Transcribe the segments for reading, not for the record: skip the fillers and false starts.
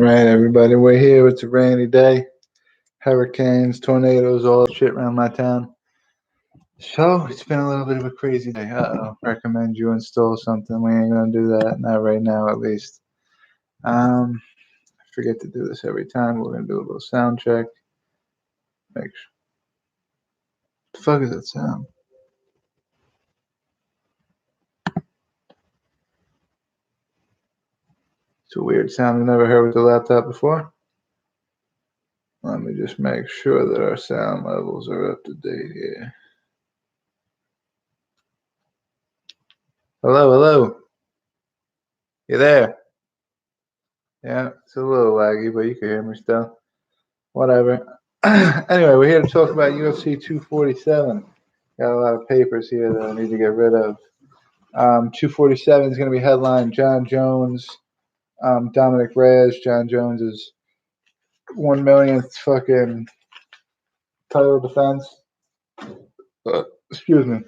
Right, everybody, we're here. It's a rainy day. Hurricanes, tornadoes, all that shit around my town. So it's been a little bit of a crazy day. Recommend you install something. We ain't gonna do that. Not right now, at least. I forget to do this every time. We're gonna do a little sound check. Make sure. What the fuck is that sound? It's a weird sound I've never heard with the laptop before. Let me just make sure that our sound levels are up to date here. Hello, hello. You there? Yeah, it's a little laggy, but you can hear me still. Whatever. Anyway, we're here to talk about UFC 247. Got a lot of papers here that I need to get rid of. 247 is going to be headlined John Jones, Dominick Reyes. John Jones is 1 millionth fucking title defense. Excuse me.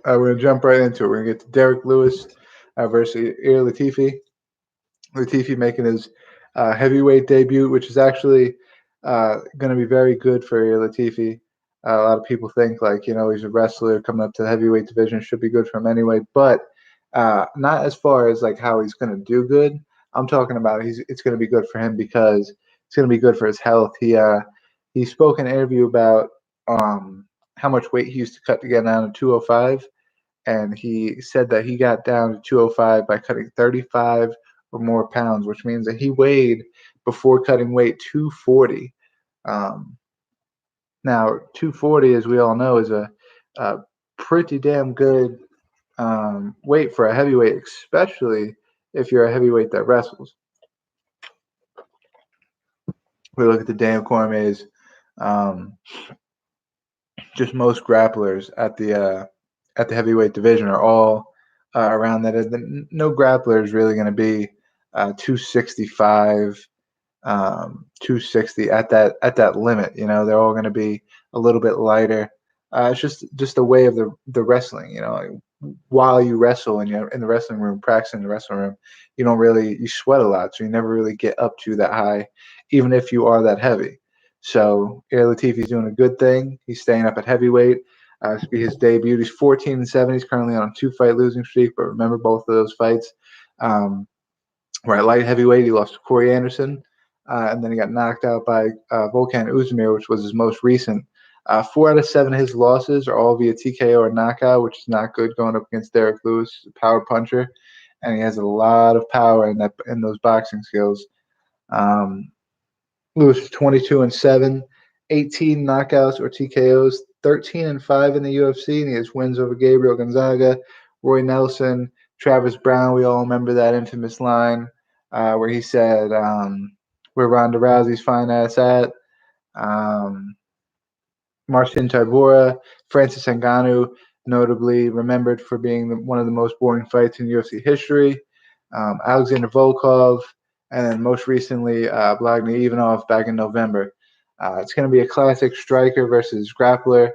We're going to jump right into it. We're going to get to Derek Lewis versus Ilir Latifi. Latifi making his heavyweight debut, which is actually going to be very good for Ilir Latifi. A lot of people think he's a wrestler coming up to the heavyweight division, should be good for him anyway, but not as far as how he's going to do good. I'm talking about it's going to be good for him because it's going to be good for his health. He spoke in an interview about how much weight he used to cut to get down to 205, and he said that he got down to 205 by cutting 35 or more pounds, which means that he weighed before cutting weight 240. Now, 240, as we all know, is a pretty damn good weight for a heavyweight, especially if you're a heavyweight that wrestles. We look at the Daniel Cormier's, just most grapplers at the heavyweight division are all around that. No grappler is really going to be 265. 260 at that limit. They're all going to be a little bit lighter. It's just the way of the wrestling. While you wrestle and you're in the wrestling room, practicing in the wrestling room, you sweat a lot, so you never really get up to that high, even if you are that heavy. So Ilir Latifi's doing a good thing. He's staying up at heavyweight. This will be his debut. He's 14-7. He's currently on a 2-fight losing streak, but remember both of those fights. Where at light heavyweight, he lost to Corey Anderson. And then he got knocked out by Volkan Oezdemir, which was his most recent. 4 out of 7 of his losses are all via TKO or knockout, which is not good going up against Derek Lewis, a power puncher, and he has a lot of power in those boxing skills. Lewis is 22-7, 18 knockouts or TKOs, 13-5 in the UFC, and he has wins over Gabriel Gonzaga, Roy Nelson, Travis Brown. We all remember that infamous line where he said, where Ronda Rousey's fine ass at. Marcin Tybura, Francis Ngannou, notably remembered for being one of the most boring fights in UFC history. Alexander Volkov, and then most recently Vladimir Ivanov back in November. It's going to be a classic striker versus grappler.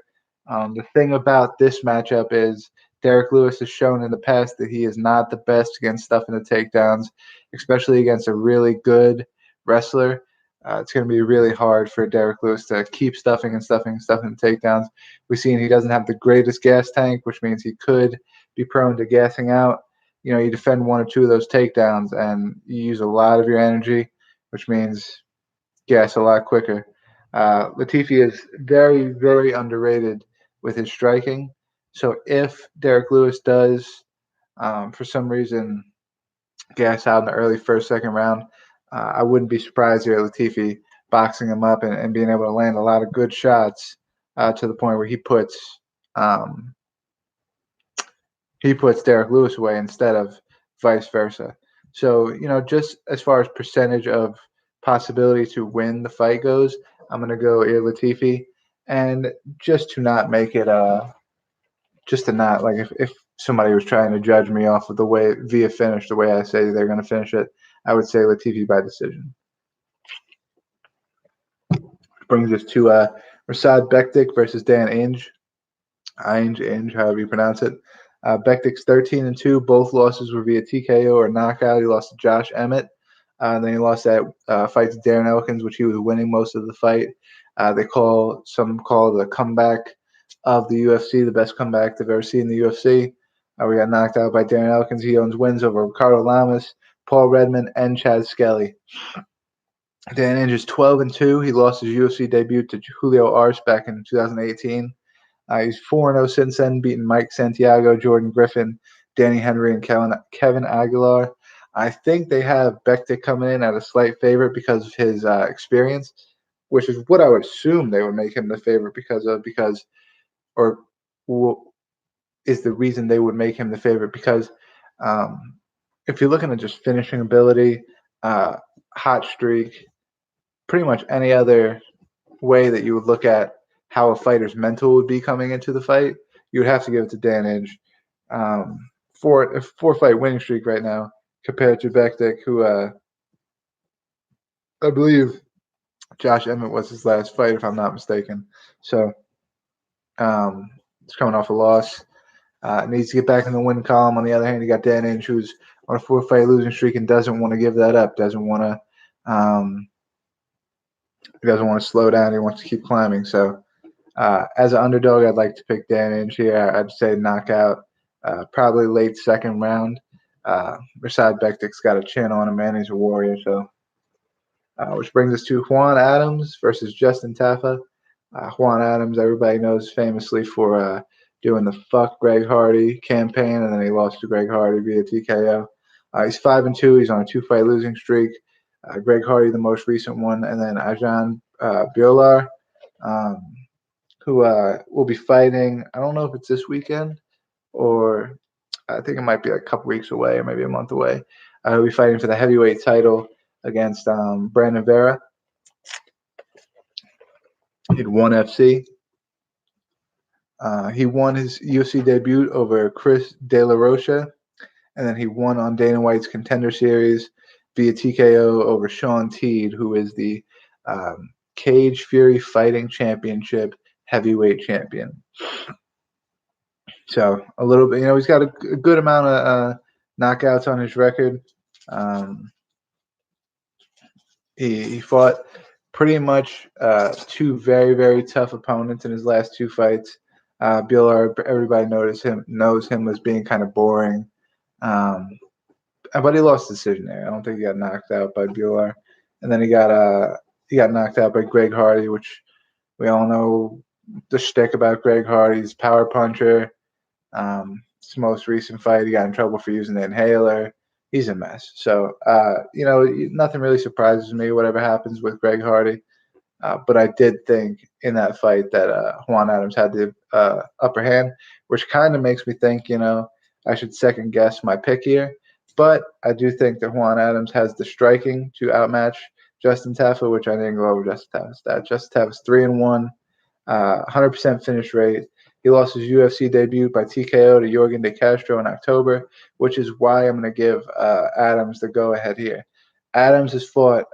The thing about this matchup is Derek Lewis has shown in the past that he is not the best against stuffing the takedowns, especially against a really good wrestler. It's going to be really hard for Derek Lewis to keep stuffing takedowns. We've seen he doesn't have the greatest gas tank, which means he could be prone to gassing out. You defend 1 or 2 of those takedowns and you use a lot of your energy, which means gas a lot quicker. Latifi is very, very underrated with his striking. So if Derek Lewis does, for some reason, gas out in the early first, second round, I wouldn't be surprised here at Latifi boxing him up and being able to land a lot of good shots to the point where he puts Derek Lewis away instead of vice versa. So, just as far as percentage of possibility to win the fight goes, I'm going to go Ilir Latifi. And just to not make it, if somebody was trying to judge me off of the way via finish, the way I say they're going to finish it, I would say Latifi by decision. Brings us to Rasad Bektic versus Dan Inge, however you pronounce it. Bektic's 13-2. Both losses were via TKO or knockout. He lost to Josh Emmett. Then he lost that fight to Darren Elkins, which he was winning most of the fight. Some call the comeback of the UFC, the best comeback they've ever seen in the UFC. We got knocked out by Darren Elkins. He owns wins over Ricardo Lamas, Paul Redmond, and Chad Skelly. Dan Inge is 12-2. He lost his UFC debut to Julio Arce back in 2018. He's 4-0 since then, beating Mike Santiago, Jordan Griffin, Danny Henry, and Kevin Aguilar. I think they have Bektic coming in at a slight favorite because of his experience, which is what I would assume they would make him the favorite is the reason they would make him the favorite because if you're looking at just finishing ability, hot streak, pretty much any other way that you would look at how a fighter's mental would be coming into the fight, you would have to give it to Dan Inge. For a 4-fight winning streak right now compared to Bektic, who I believe Josh Emmett was his last fight, if I'm not mistaken. So he's coming off a loss. Needs to get back in the win column. On the other hand, you got Dan Inge, who's on a 4-fight losing streak and doesn't want to give that up. Doesn't want to slow down. He wants to keep climbing. So as an underdog, I'd like to pick Dan Inge here. I'd say knockout, probably late second round. Rashad Bektic's got a chin on him, man. He's a warrior. So, which brings us to Juan Adams versus Justin Tafa. Juan Adams, everybody knows famously for doing the "fuck Greg Hardy" campaign, and then he lost to Greg Hardy via TKO. He's 5-2. He's on a 2-fight losing streak. Greg Hardy, the most recent one, and then Ajan Biolar, who will be fighting. I don't know if it's this weekend or I think it might be like a couple weeks away or maybe a month away. He'll be fighting for the heavyweight title against Brandon Vera. He'd won FC. He won his UFC debut over Chris De La Rocha, and then he won on Dana White's Contender Series via TKO over Sean Teed, who is the Cage Fury Fighting Championship heavyweight champion. So a little bit, he's got a good amount of knockouts on his record. He fought pretty much two very, very tough opponents in his last 2 fights. Biolar, everybody knows him as being kind of boring. But he lost the decision there. I don't think he got knocked out by Biolar. And then he got knocked out by Greg Hardy, which we all know the shtick about Greg Hardy's power puncher. His most recent fight, he got in trouble for using the inhaler. He's a mess. So, nothing really surprises me, whatever happens with Greg Hardy. But I did think in that fight that Juan Adams had the upper hand, which kind of makes me think, I should second guess my pick here. But I do think that Juan Adams has the striking to outmatch Justin Tafa, which I didn't go over Justin Tafa's stat. Justin Tafa's 3-1, 100% finish rate. He lost his UFC debut by TKO to Jorgen De Castro in October, which is why I'm going to give Adams the go-ahead here. Adams has fought,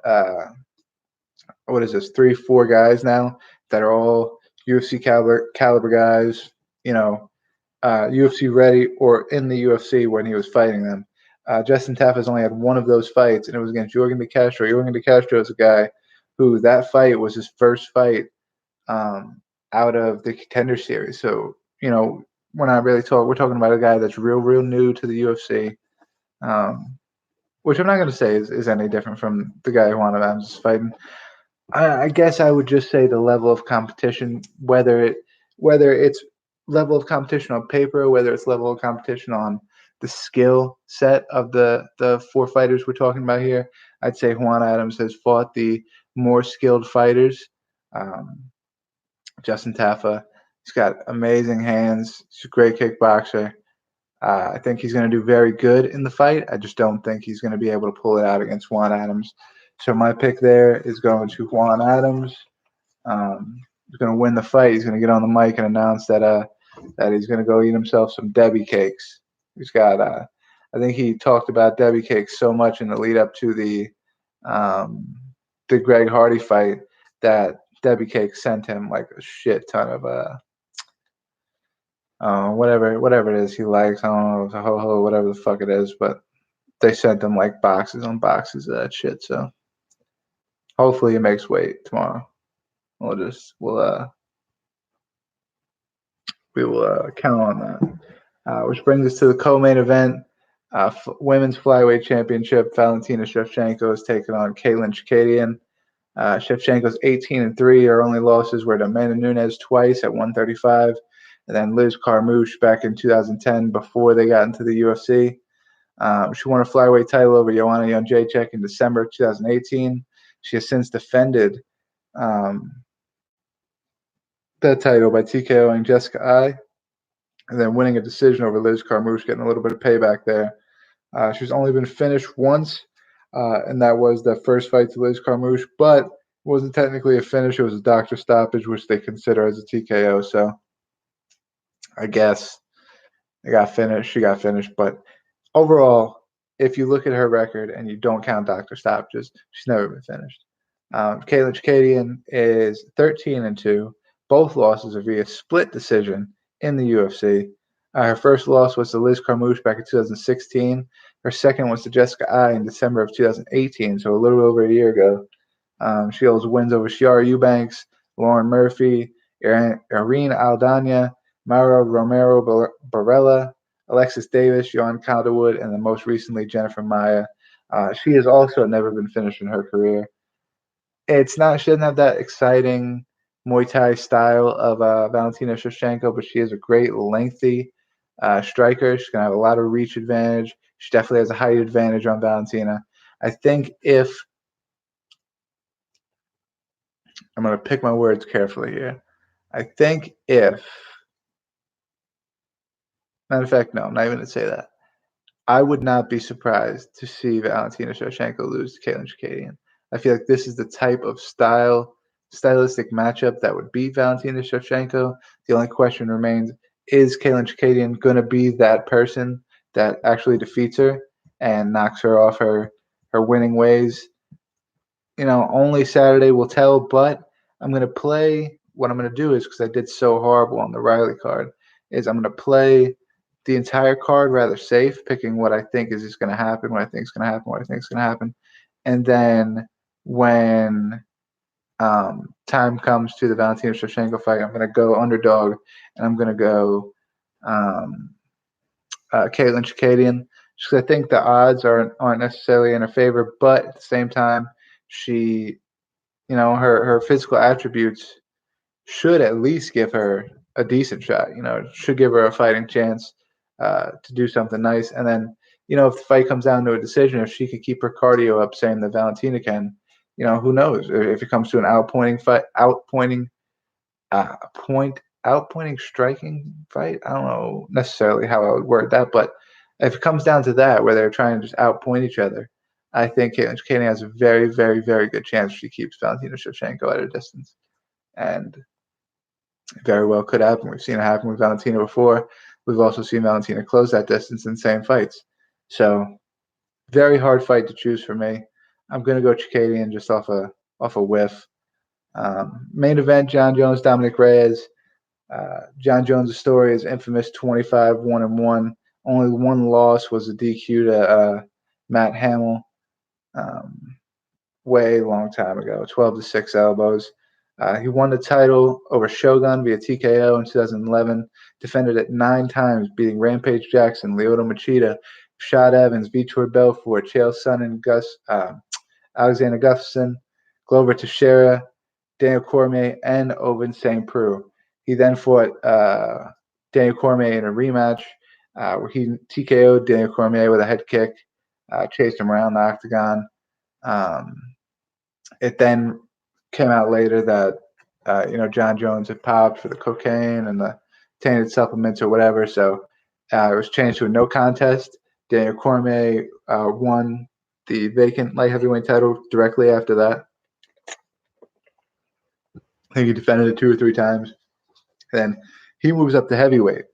3-4 guys now that are all UFC caliber guys, UFC ready or in the UFC when he was fighting them. Justin Tafa has only had one of those fights, and it was against Jorgen De Castro. Jorgen De Castro is a guy who that fight was his first fight out of the Contender Series. So, we're not really we're talking about a guy that's real new to the UFC, which I'm not going to say is any different from the guy Juan Adams is fighting. I guess I would just say the level of competition, whether it's level of competition on paper, whether it's level of competition on the skill set of the 4 fighters we're talking about here, I'd say Juan Adams has fought the more skilled fighters. Justin Tafa, he's got amazing hands. He's a great kickboxer. I think he's going to do very good in the fight. I just don't think he's going to be able to pull it out against Juan Adams. So my pick there is going to Juan Adams. He's going to win the fight. He's going to get on the mic and announce that he's going to go eat himself some Debbie cakes. He's got, I think he talked about Debbie cakes so much in the lead up to the Greg Hardy fight that Debbie cakes sent him like a shit ton of whatever it is he likes. I don't know, it's a ho-ho, whatever the fuck it is, but they sent them like boxes on boxes of that shit. So hopefully he makes weight tomorrow. We will count on that. Which brings us to the co-main event. Women's flyweight championship. Valentina Shevchenko is taking on Caitlin Chikadian. Shevchenko's 18-3. Her only losses were to Amanda Nunes twice at 135, and then Liz Carmouche back in 2010 before they got into the UFC. She won a flyweight title over Joanna Jędrzejczyk in December 2018. She has since defended that title by TKOing Jessica Eye, and then winning a decision over Liz Carmouche, getting a little bit of payback there. She's only been finished once, and that was the first fight to Liz Carmouche, but it wasn't technically a finish. It was a doctor stoppage, which they consider as a TKO. So I guess she got finished. But overall, if you look at her record and you don't count doctor stoppages, she's never been finished. Caitlin Chikadian is 13-2. Both losses are via split decision in the UFC. Her first loss was to Liz Carmouche back in 2016. Her second was to Jessica Eye in December of 2018, so a little over a year ago. She holds wins over Shiara Eubanks, Lauren Murphy, Irene Aldana, Mara Romero Barella, Alexis Davis, Joanne Calderwood, and then most recently Jennifer Maia. She has also never been finished in her career. She doesn't have that exciting Muay Thai style of Valentina Shevchenko, but she is a great lengthy striker. She's going to have a lot of reach advantage. She definitely has a height advantage on Valentina. I think I'm going to pick my words carefully here. Matter of fact, no, I'm not even going to say that. I would not be surprised to see Valentina Shevchenko lose to Caitlin Chikadian. I feel like this is the type of stylistic matchup that would beat Valentina Shevchenko. The only question remains, is Caitlin Chikadian going to be that person that actually defeats her and knocks her off her winning ways? Only Saturday will tell, but I'm going to play. What I'm going to do is, because I did so horrible on the Riley card, is I'm going to play the entire card rather safe, picking what I think is just going to happen, what I think is going to happen, what I think is going to happen. And then when time comes to the Valentina Shevchenko fight, I'm going to go underdog, and I'm going to go Caitlin Chikadian, because I think the odds aren't necessarily in her favor, but at the same time, she, her physical attributes should at least give her a decent shot. Should give her a fighting chance to do something nice. And then, if the fight comes down to a decision, if she can keep her cardio up, same that Valentina can, who knows? If it comes to an outpointing striking fight, I don't know necessarily how I would word that, but if it comes down to that, where they're trying to just outpoint each other, I think Caitlin Chikadian has a very, very, very good chance she keeps Valentina Shevchenko at a distance. And very well could happen. We've seen it happen with Valentina before. We've also seen Valentina close that distance in the same fights. So very hard fight to choose for me. I'm going to go Chikadian just off a whiff. Main event, John Jones, Dominick Reyes. John Jones' story is infamous 25-1-1. Only one loss was a DQ to Matt Hamill way long time ago, 12-6 elbows. He won the title over Shogun via TKO in 2011, defended it 9 times, beating Rampage Jackson, Lyoto Machida, Shad Evans, Vitor Belfort, Chael Sonnen, Alexander Gustafsson, Glover Teixeira, Daniel Cormier, and Ovince St. Preux. He then fought Daniel Cormier in a rematch where he TKO'd Daniel Cormier with a head kick, chased him around the octagon. It then came out later that John Jones had popped for the cocaine and the tainted supplements or whatever, so it was changed to a no contest. Daniel Cormier won the vacant light heavyweight title directly after that. I think he defended it 2 or 3 times. Then he moves up to heavyweight.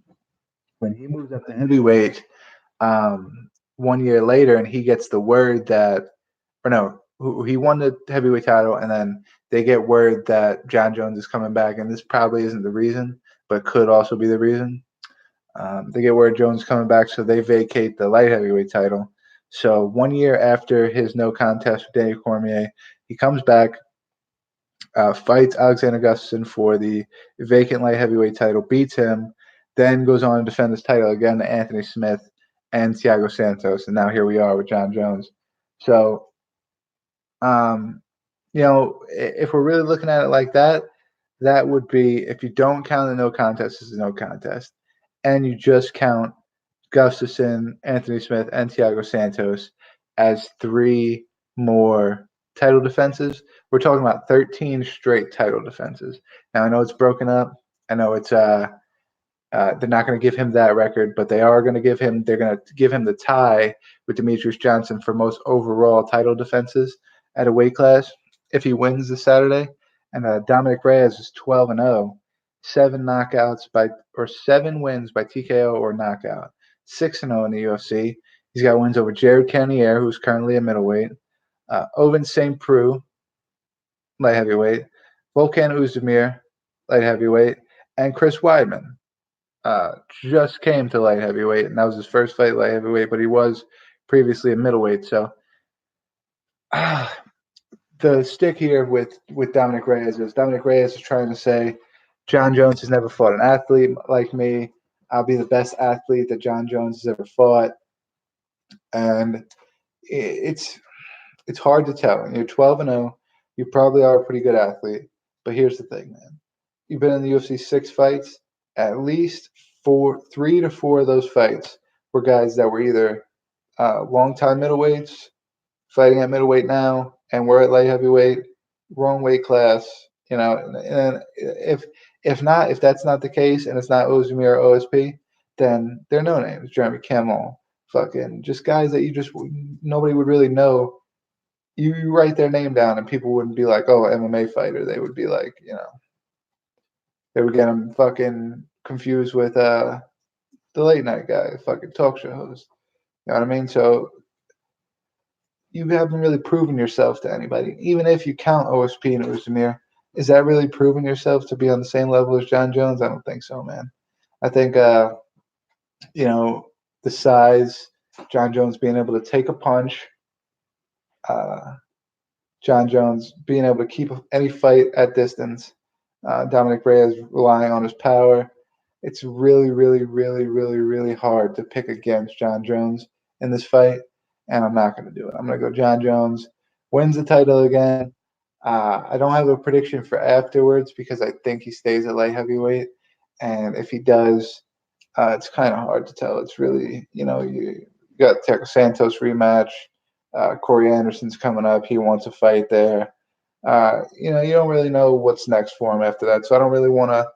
When he moves up to heavyweight 1 year later, and he gets the word that, he won the heavyweight title, and then they get word that John Jones is coming back, and this probably isn't the reason, but could also be the reason. They get word Jones is coming back, so they vacate the light heavyweight title. So 1 year after his no contest with Daniel Cormier, he comes back, fights Alexander Gustafsson for the vacant light heavyweight title, beats him, then goes on to defend his title again to Anthony Smith and Thiago Santos, and now here we are with John Jones. So, if we're really looking at it like that, that would be, if you don't count the no contest as a no contest, and you just count Gustafsson, Anthony Smith, and Thiago Santos as 3 more title defenses, we're talking about 13 straight title defenses. Now I know it's broken up. I know it's they're not going to give him that record, but they're going to give him the tie with Demetrius Johnson for most overall title defenses at a weight class if he wins this Saturday. And Dominick Reyes is 12-0, 7 wins by TKO or knockout, 6-0 in the UFC. He's got wins over Jared Cannonier, who's currently a middleweight, Ovince St. Preux, light heavyweight, Volkan Oezdemir, light heavyweight, and Chris Weidman. Just came to light heavyweight, and that was his first fight light heavyweight, but he was previously a middleweight. So the stick here with Dominick Reyes is trying to say, John Jones has never fought an athlete like me. I'll be the best athlete that John Jones has ever fought. And it's hard to tell. When you're 12-0, you probably are a pretty good athlete. But here's the thing, man. You've been in the UFC 6 fights. At least 3 to 4 of those fights were guys that were either long-time middleweights, fighting at middleweight now, and we're at light heavyweight, wrong weight class. And if that's not the case, and it's not Ozdemir or OSP, then they're no names. Jeremy Camel, fucking just guys that nobody would really know. You write their name down, and people wouldn't be like, "Oh, MMA fighter." They would be like, they would get them fucking confused with the late night guy, fucking talk show host. You know what I mean? So you haven't really proven yourself to anybody. Even if you count OSP and Ozdemir, is that really proving yourself to be on the same level as John Jones? I don't think so, man. I think, the size, John Jones being able to take a punch, John Jones being able to keep any fight at distance, Dominick Reyes relying on his power. It's really, really, really, really, really hard to pick against John Jones in this fight, and I'm not going to do it. I'm going to go John Jones wins the title again. I don't have a prediction for afterwards because I think he stays at light heavyweight, and if he does, it's kind of hard to tell. It's really, you got Thiago Santos rematch. Corey Anderson's coming up. He wants a fight there. You don't really know what's next for him after that. So I don't really want to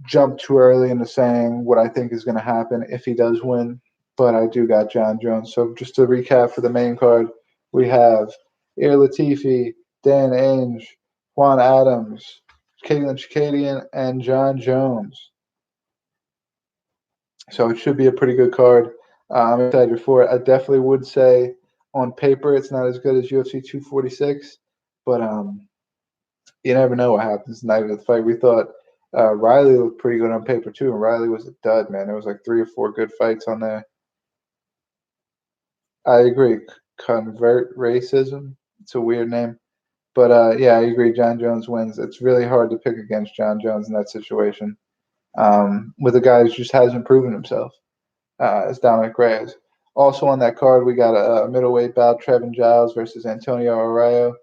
jump too early into saying what I think is going to happen if he does win. But I do got John Jones. So just to recap for the main card, we have Ir Latifi, Dan Ainge, Juan Adams, Caitlin Chikadian, and John Jones. So it should be a pretty good card. I'm excited for it. I definitely would say on paper it's not as good as UFC 246, but you never know what happens the night of the fight. We thought Riley looked pretty good on paper too, and Riley was a dud, man. There was like 3 or 4 good fights on there. I agree. Convert racism. It's a weird name. But yeah, I agree. John Jones wins. It's really hard to pick against John Jones in that situation with a guy who just hasn't proven himself as Dominick Reyes. Also on that card, we got a middleweight bout, Trevin Giles versus Antonio Arroyo,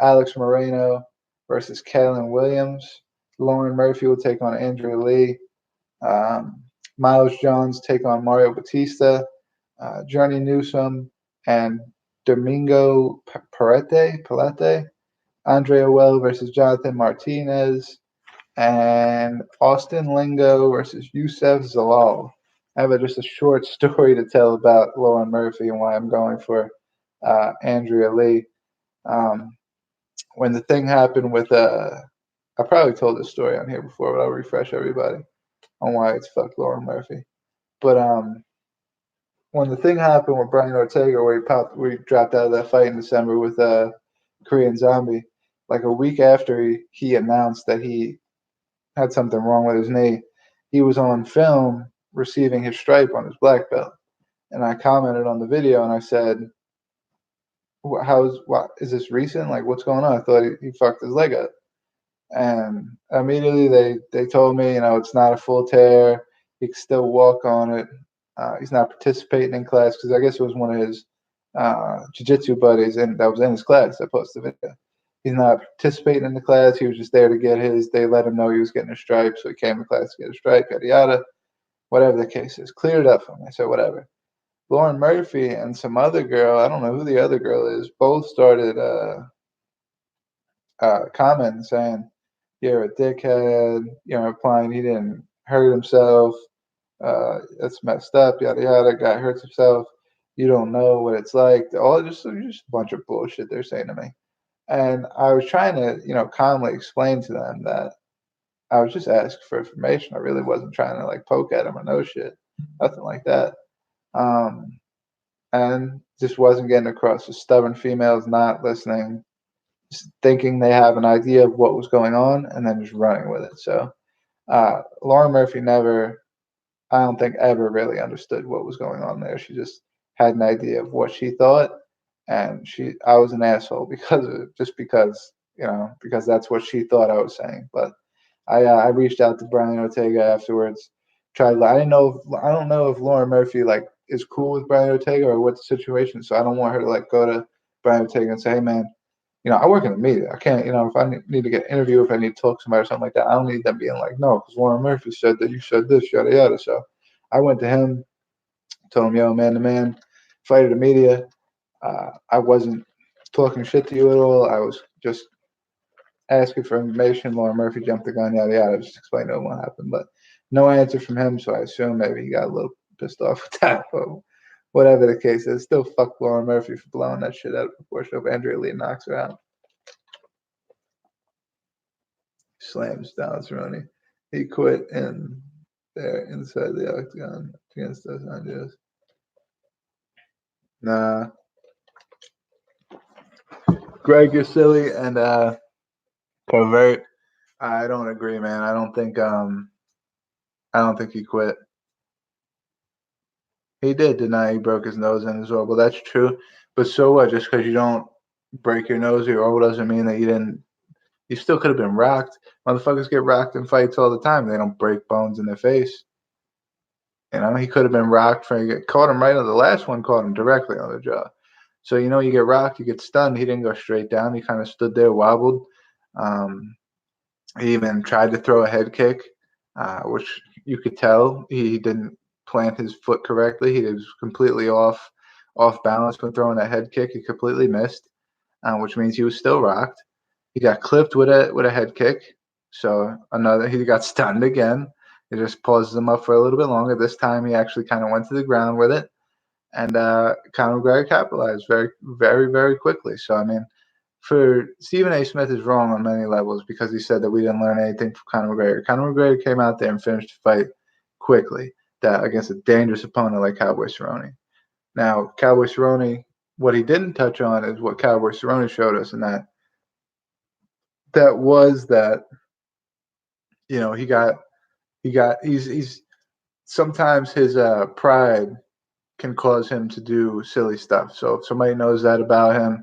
Alex Moreno versus Kalen Williams. Lauren Murphy will take on Andrea Lee. Miles Jones take on Mario Batista. Journey Newsom and Domingo Palete. Andrea Well versus Jonathan Martinez. And Austin Lingo versus Youssef Zalal. I have just a short story to tell about Lauren Murphy and why I'm going for Andrea Lee. When the thing happened with, I probably told this story on here before, but I'll refresh everybody on why it's fuck Lauren Murphy. But when the thing happened with Brian Ortega, where he dropped out of that fight in December with Korean Zombie, like a week after he announced that he had something wrong with his knee, he was on film receiving his stripe on his black belt. And I commented on the video and I said, what is this recent? Like, what's going on? I thought he fucked his leg up. And immediately they told me, it's not a full tear. He can still walk on it. He's not participating in class because I guess it was one of his jiu-jitsu buddies and that was in his class that posted the video. He's not participating in the class. He was just there to get his. They let him know he was getting a stripe, so he came to class to get a stripe, yada yada. Whatever the case is, cleared it up for me. I said whatever. Lauren Murphy and some other girl, I don't know who the other girl is, both started commenting saying, "You're a dickhead," implying he didn't hurt himself. That's messed up, yada yada. Guy hurts himself. You don't know what it's like. All just a bunch of bullshit they're saying to me. And I was trying to, calmly explain to them that I was just asking for information. I really wasn't trying to like poke at them or no shit, nothing like that. And just wasn't getting across. The stubborn females not listening, just thinking they have an idea of what was going on, and then just running with it. So Lauren Murphy never, I don't think, ever really understood what was going on there. She just had an idea of what she thought, and I was an asshole because of it, just because that's what she thought I was saying. But I reached out to Brian Ortega afterwards. I don't know if Lauren Murphy like is cool with Brian Ortega or what the situation. So I don't want her to like go to Brian Ortega and say, "Hey man, I work in the media. I can't, if I need to get an interview, if I need to talk to somebody or something like that, I don't need them being like, no, because Lauren Murphy said that you said this, yada yada." So I went to him, told him, "Yo, man to man, fight of the media. I wasn't talking shit to you at all. I was just asking for information." Lauren Murphy jumped the gun, yada yada. Just explained to him what happened, but no answer from him. So I assume maybe he got a little pissed off with that. But whatever the case is, still fuck Lauren Murphy for blowing that shit out of proportion. If Andrea Lee knocks her out, slams down Cerrone. He quit in there inside the octagon against Dos Anjos. Nah, Greg, you're silly, and Covert. I don't agree, man. I don't think he quit. He did deny he broke his nose in his elbow. That's true. But so what? Just because you don't break your nose or your elbow doesn't mean that you didn't. You still could have been rocked. Motherfuckers get rocked in fights all the time. They don't break bones in their face. He could have been rocked. Caught him right on the last one. Caught him directly on the jaw. So you get rocked, you get stunned. He didn't go straight down. He kind of stood there, wobbled. He even tried to throw a head kick, which you could tell he didn't plant his foot correctly. He was completely off balance when throwing that head kick. He completely missed, which means he was still rocked. He got clipped with a head kick. So he got stunned again. It just pauses him up for a little bit longer. This time he actually kind of went to the ground with it. And Conor McGregor capitalized very, very, very quickly. So, for Stephen A. Smith is wrong on many levels because he said that we didn't learn anything from Conor McGregor. Conor McGregor came out there and finished the fight quickly against a dangerous opponent like Cowboy Cerrone. Now, Cowboy Cerrone, what he didn't touch on is what Cowboy Cerrone showed us, and that was that, he's sometimes his pride can cause him to do silly stuff. So if somebody knows that about him,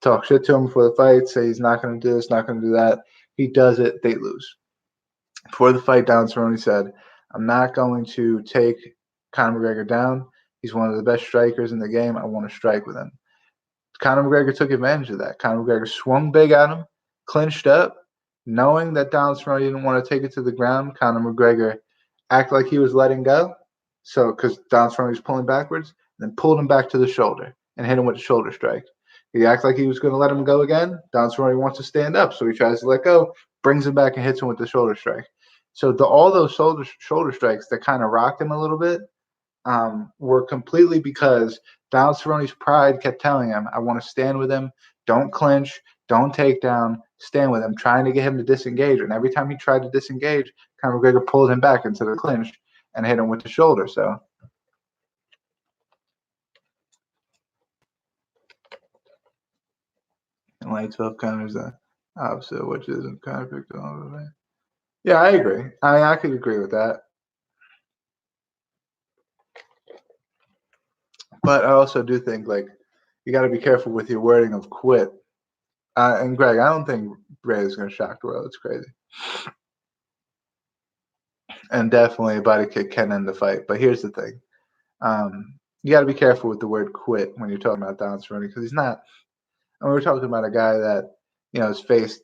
talk shit to him before the fight, say he's not going to do this, not going to do that. He does it, they lose. Before the fight, Don Cerrone said, "I'm not going to take Conor McGregor down. He's one of the best strikers in the game. I want to strike with him." Conor McGregor took advantage of that. Conor McGregor swung big at him, clinched up, knowing that Don Cerrone didn't want to take it to the ground. Conor McGregor acted like he was letting go. So, because Don Cerrone was pulling backwards, then pulled him back to the shoulder and hit him with the shoulder strike. He acted like he was going to let him go again. Don Cerrone wants to stand up, so he tries to let go, brings him back and hits him with the shoulder strike. So all those shoulder strikes that kind of rocked him a little bit were completely because Don Cerrone's pride kept telling him, "I want to stand with him. Don't clinch. Don't take down. Stand with him," trying to get him to disengage. And every time he tried to disengage, Conor McGregor pulled him back into the clinch and hit him with the shoulder. So and light 12 Conor's the opposite, which isn't Conor picked on. Yeah, I agree. I could agree with that. But I also do think like you got to be careful with your wording of quit. And Greg, I don't think Reyes is going to shock the world. It's crazy. And definitely a body kick can end the fight. But here's the thing. You got to be careful with the word quit when you're talking about Don Cerrone because he's not. I mean, we're talking about a guy that, has faced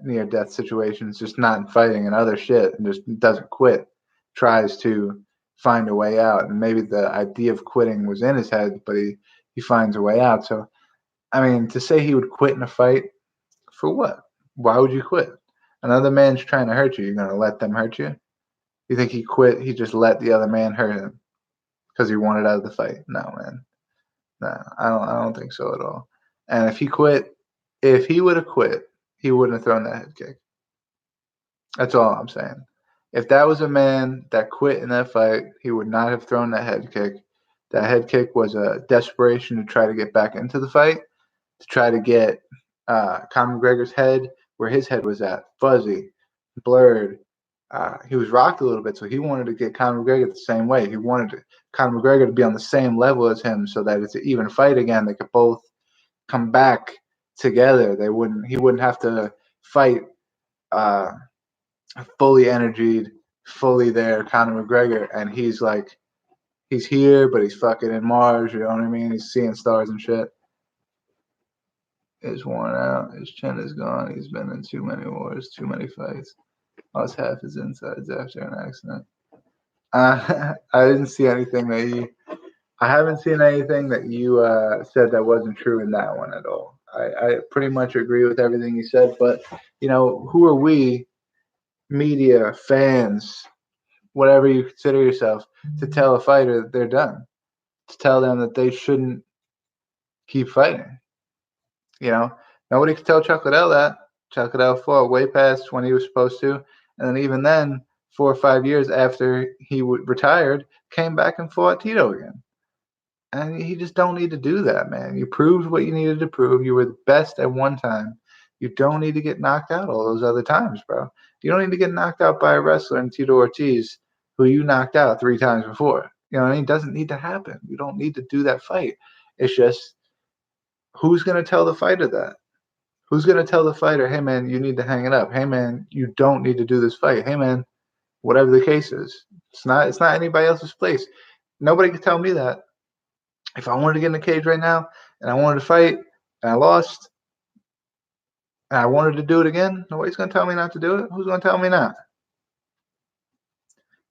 near death situations, just not in fighting and other shit, and just doesn't quit. Tries to find a way out. And maybe the idea of quitting was in his head, but he finds a way out. So, I mean, to say he would quit in a fight, for what? Why would you quit? Another man's trying to hurt you. You're going to let them hurt you? You think he quit? He just let the other man hurt him because he wanted out of the fight? No, man. No, I don't think so at all. And if he would have quit, he wouldn't have thrown that head kick. That's all I'm saying. If that was a man that quit in that fight, he would not have thrown that head kick. That head kick was a desperation to try to get back into the fight, to try to get Conor McGregor's head where his head was at, fuzzy, blurred. He was rocked a little bit, so he wanted to get Conor McGregor the same way. He wanted Conor McGregor to be on the same level as him, so that it's an even fight again. They could both come back together. He wouldn't have to fight fully energied, fully there Conor McGregor, and he's here, but he's fucking in Mars. You know what I mean? He's seeing stars and shit. Is worn out. His chin is gone. He's been in too many wars, too many fights. Lost half his insides after an accident. I didn't see anything that I haven't seen anything that you said that wasn't true in that one at all. I pretty much agree with everything you said, but who are we, media, fans, whatever you consider yourself, to tell a fighter that they're done, to tell them that they shouldn't keep fighting? Nobody could tell Chuck Liddell that. Chuck Liddell fought way past when he was supposed to, and then even then, 4 or 5 years after he retired, came back and fought Tito again. And you just don't need to do that, man. You proved what you needed to prove. You were the best at one time. You don't need to get knocked out all those other times, bro. You don't need to get knocked out by a wrestler in Tito Ortiz who you knocked out 3 times before. You know what I mean? It doesn't need to happen. You don't need to do that fight. It's just, who's going to tell the fighter that? Who's going to tell the fighter, hey, man, you need to hang it up. Hey, man, you don't need to do this fight. Hey, man, whatever the case is. It's not anybody else's place. Nobody can tell me that. If I wanted to get in the cage right now and I wanted to fight and I lost and I wanted to do it again, nobody's going to tell me not to do it. Who's going to tell me not?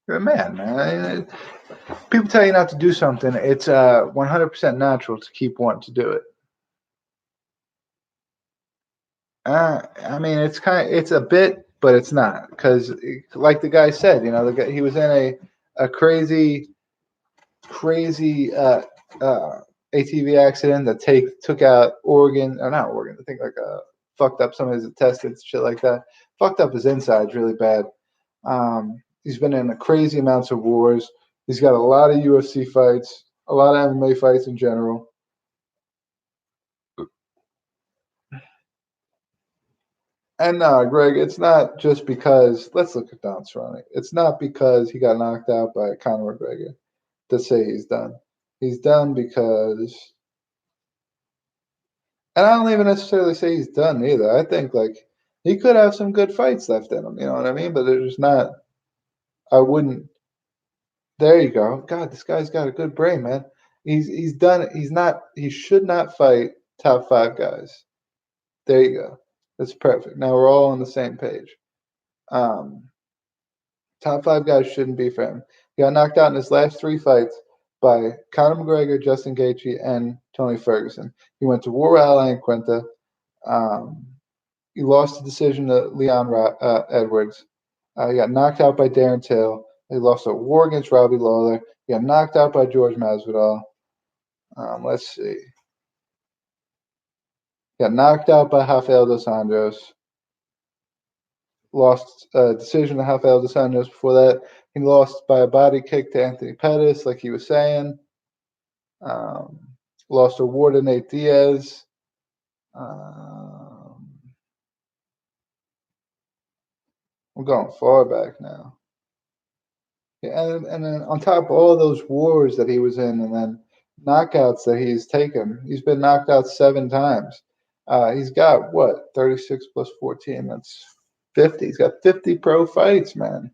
You're a man. People tell you not to do something. It's 100% natural to keep wanting to do it. I mean, it's a bit, but it's not, because like the guy said, he was in a crazy ATV accident that took out not organ. I think fucked up some of his intestines, shit like that. Fucked up his insides really bad. He's been in crazy amounts of wars. He's got a lot of UFC fights, a lot of MMA fights in general. And Greg, it's not just because, let's look at Don Cerrone. It's not because he got knocked out by Conor McGregor to say he's done. He's done because, and I don't even necessarily say he's done either. I think he could have some good fights left in him. You know what I mean? But there's not. I wouldn't. There you go. God, this guy's got a good brain, man. He's done. He's not. He should not fight top 5 guys. There you go. That's perfect. Now we're all on the same page. Top 5 guys shouldn't be for him. He got knocked out in his last 3 fights by Conor McGregor, Justin Gaethje, and Tony Ferguson. He went to war with Al Iaquinta. He lost the decision to Leon Edwards. He got knocked out by Darren Till. He lost a war against Robbie Lawler. He got knocked out by George Masvidal. Let's see. He got knocked out by Rafael dos Anjos. Lost a decision to Rafael dos Anjos before that. He lost by a body kick to Anthony Pettis, like he was saying. Lost a war to Nate Diaz. We're going far back now. Yeah, and then on top of all those wars that he was in, and then knockouts that he's taken. He's been knocked out 7 times. He's got what 36 plus 14. That's 50. He's got 50 pro fights, man.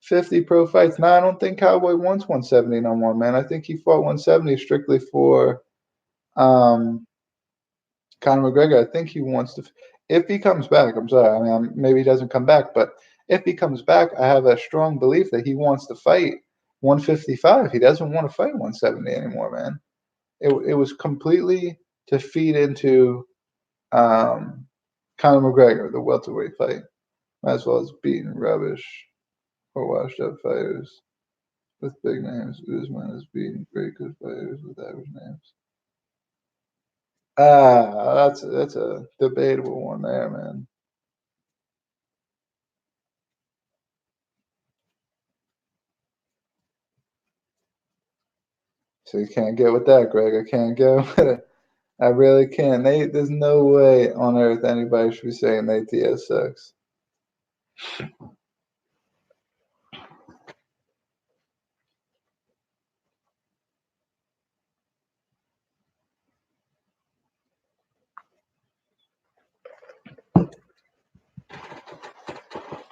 50 pro fights. Now I don't think Cowboy wants 170 no more, man. I think he fought 170 strictly for um, Conor McGregor. I think he wants to. If he comes back, I'm sorry. I mean, maybe he doesn't come back, but if he comes back, I have a strong belief that he wants to fight 155. He doesn't want to fight 170 anymore, man. It was completely to feed into Conor McGregor, the welterweight fight, as well as beating rubbish or washed up fighters with big names. Usman is beating great good fighters with average names. That's a debatable one there, man. So you can't get with that, Greg. I can't get with it. I really can't. There's no way on earth anybody should be saying Nate Diaz sucks.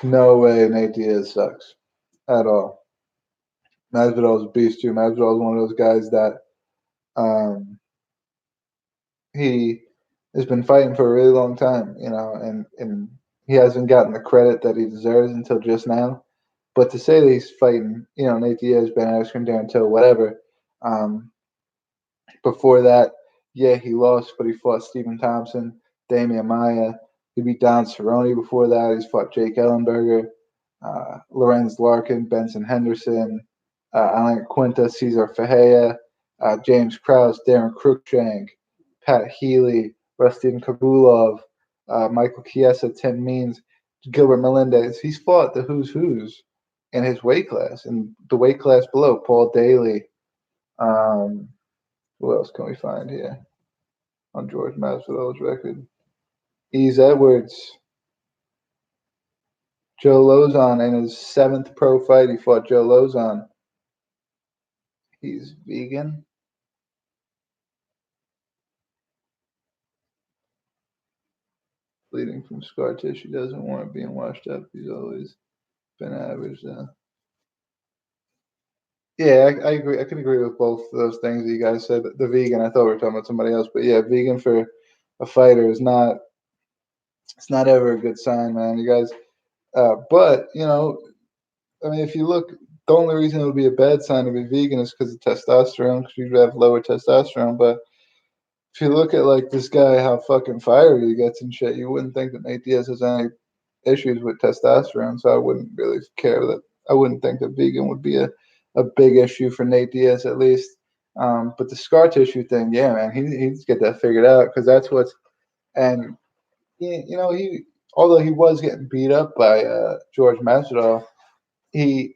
No way Nate Diaz sucks at all. Masvidal's a beast too. Masvidal's one of those guys that um, he has been fighting for a really long time, and he hasn't gotten the credit that he deserves until just now. But to say that he's fighting, Nate Diaz, Ben Askren, Darren Till, whatever, um, before that, yeah, he lost, but he fought Stephen Thompson, Damian Maia. He beat Don Cerrone before that. He's fought Jake Ellenberger, Lorenz Larkin, Benson Henderson, Alan Quinta, Cesar Ferreira, James Krause, Darren Cruikshank, Pat Healy, Rustin Kabulov, Michael Chiesa, Tim Means, Gilbert Melendez. He's fought the who's in his weight class and the weight class below. Paul Daly. Um, who else can we find here on George Masvidal's record? Ease Edwards, Joe Lozon in his 7th pro fight. He fought Joe Lozon. He's vegan. Bleeding from scar tissue. Doesn't want it being washed up. He's always been average. Yeah, I agree. I can agree with both of those things that you guys said. The vegan, I thought we were talking about somebody else, but yeah, vegan for a fighter is not. It's not ever a good sign, man. You guys, but I mean, if you look, the only reason it would be a bad sign to be vegan is because of testosterone, because you have lower testosterone. But if you look at like this guy, how fucking fiery he gets and shit, you wouldn't think that Nate Diaz has any issues with testosterone. So I wouldn't really care that. I wouldn't think that vegan would be a big issue for Nate Diaz at least. But the scar tissue thing, yeah, man, he's get that figured out because that's what's and he although he was getting beat up by George Masvidal, he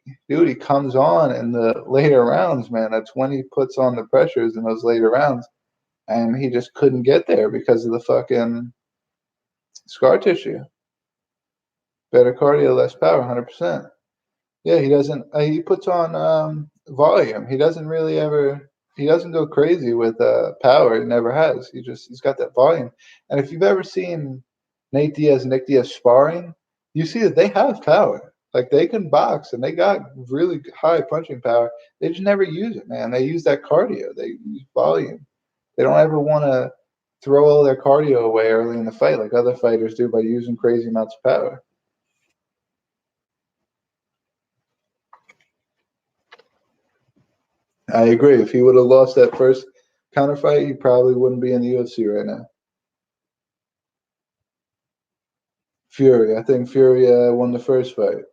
comes on in the later rounds, man. That's when he puts on the pressures in those later rounds, and he just couldn't get there because of the fucking scar tissue. Better cardio, less power, 100%. Yeah, he doesn't. He puts on volume. He doesn't really ever. He doesn't go crazy with power. He never has. He's got that volume. And if you've ever seen Nate Diaz and Nick Diaz sparring, you see that they have power. Like they can box and they got really high punching power. They just never use it, man. They use that cardio. They use volume. They don't ever want to throw all their cardio away early in the fight like other fighters do by using crazy amounts of power. I agree. If he would have lost that first counter fight, he probably wouldn't be in the UFC right now. Fury. I think Fury won the first fight.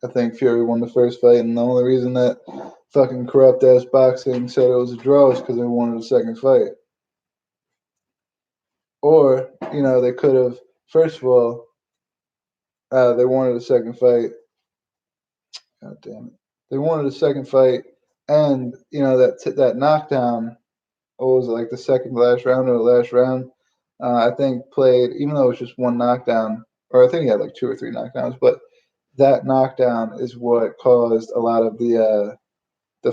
I think Fury won the first fight, and the only reason that fucking corrupt ass boxing said it was a draw is because they wanted a second fight. Or, they could have, first of all, they wanted a second fight. God damn it. They wanted a second fight, and, that knockdown, what was it, like the second last round or the last round? I think played, even though it was just one knockdown, or I think he had like 2 or 3 knockdowns, but that knockdown is what caused a lot of the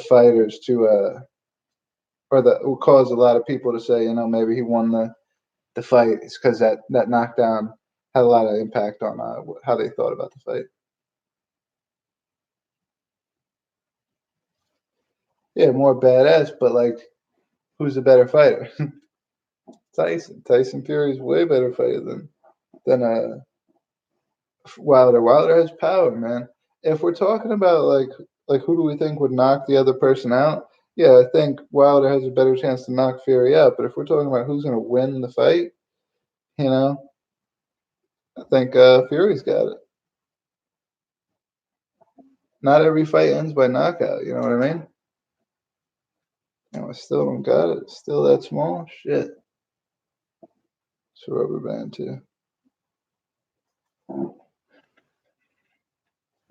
fighters to or that will cause a lot of people to say, maybe he won the fight. It's because that knockdown had a lot of impact on how they thought about the fight. Yeah, more badass, but like, who's a better fighter? Tyson. Tyson Fury is way better fighter than Wilder. Wilder has power, man. If we're talking about like who do we think would knock the other person out? Yeah, I think Wilder has a better chance to knock Fury out. But if we're talking about who's going to win the fight, I think Fury's got it. Not every fight ends by knockout. You know what I mean? I still don't got it. It's still that small. Shit. It's a rubber band too.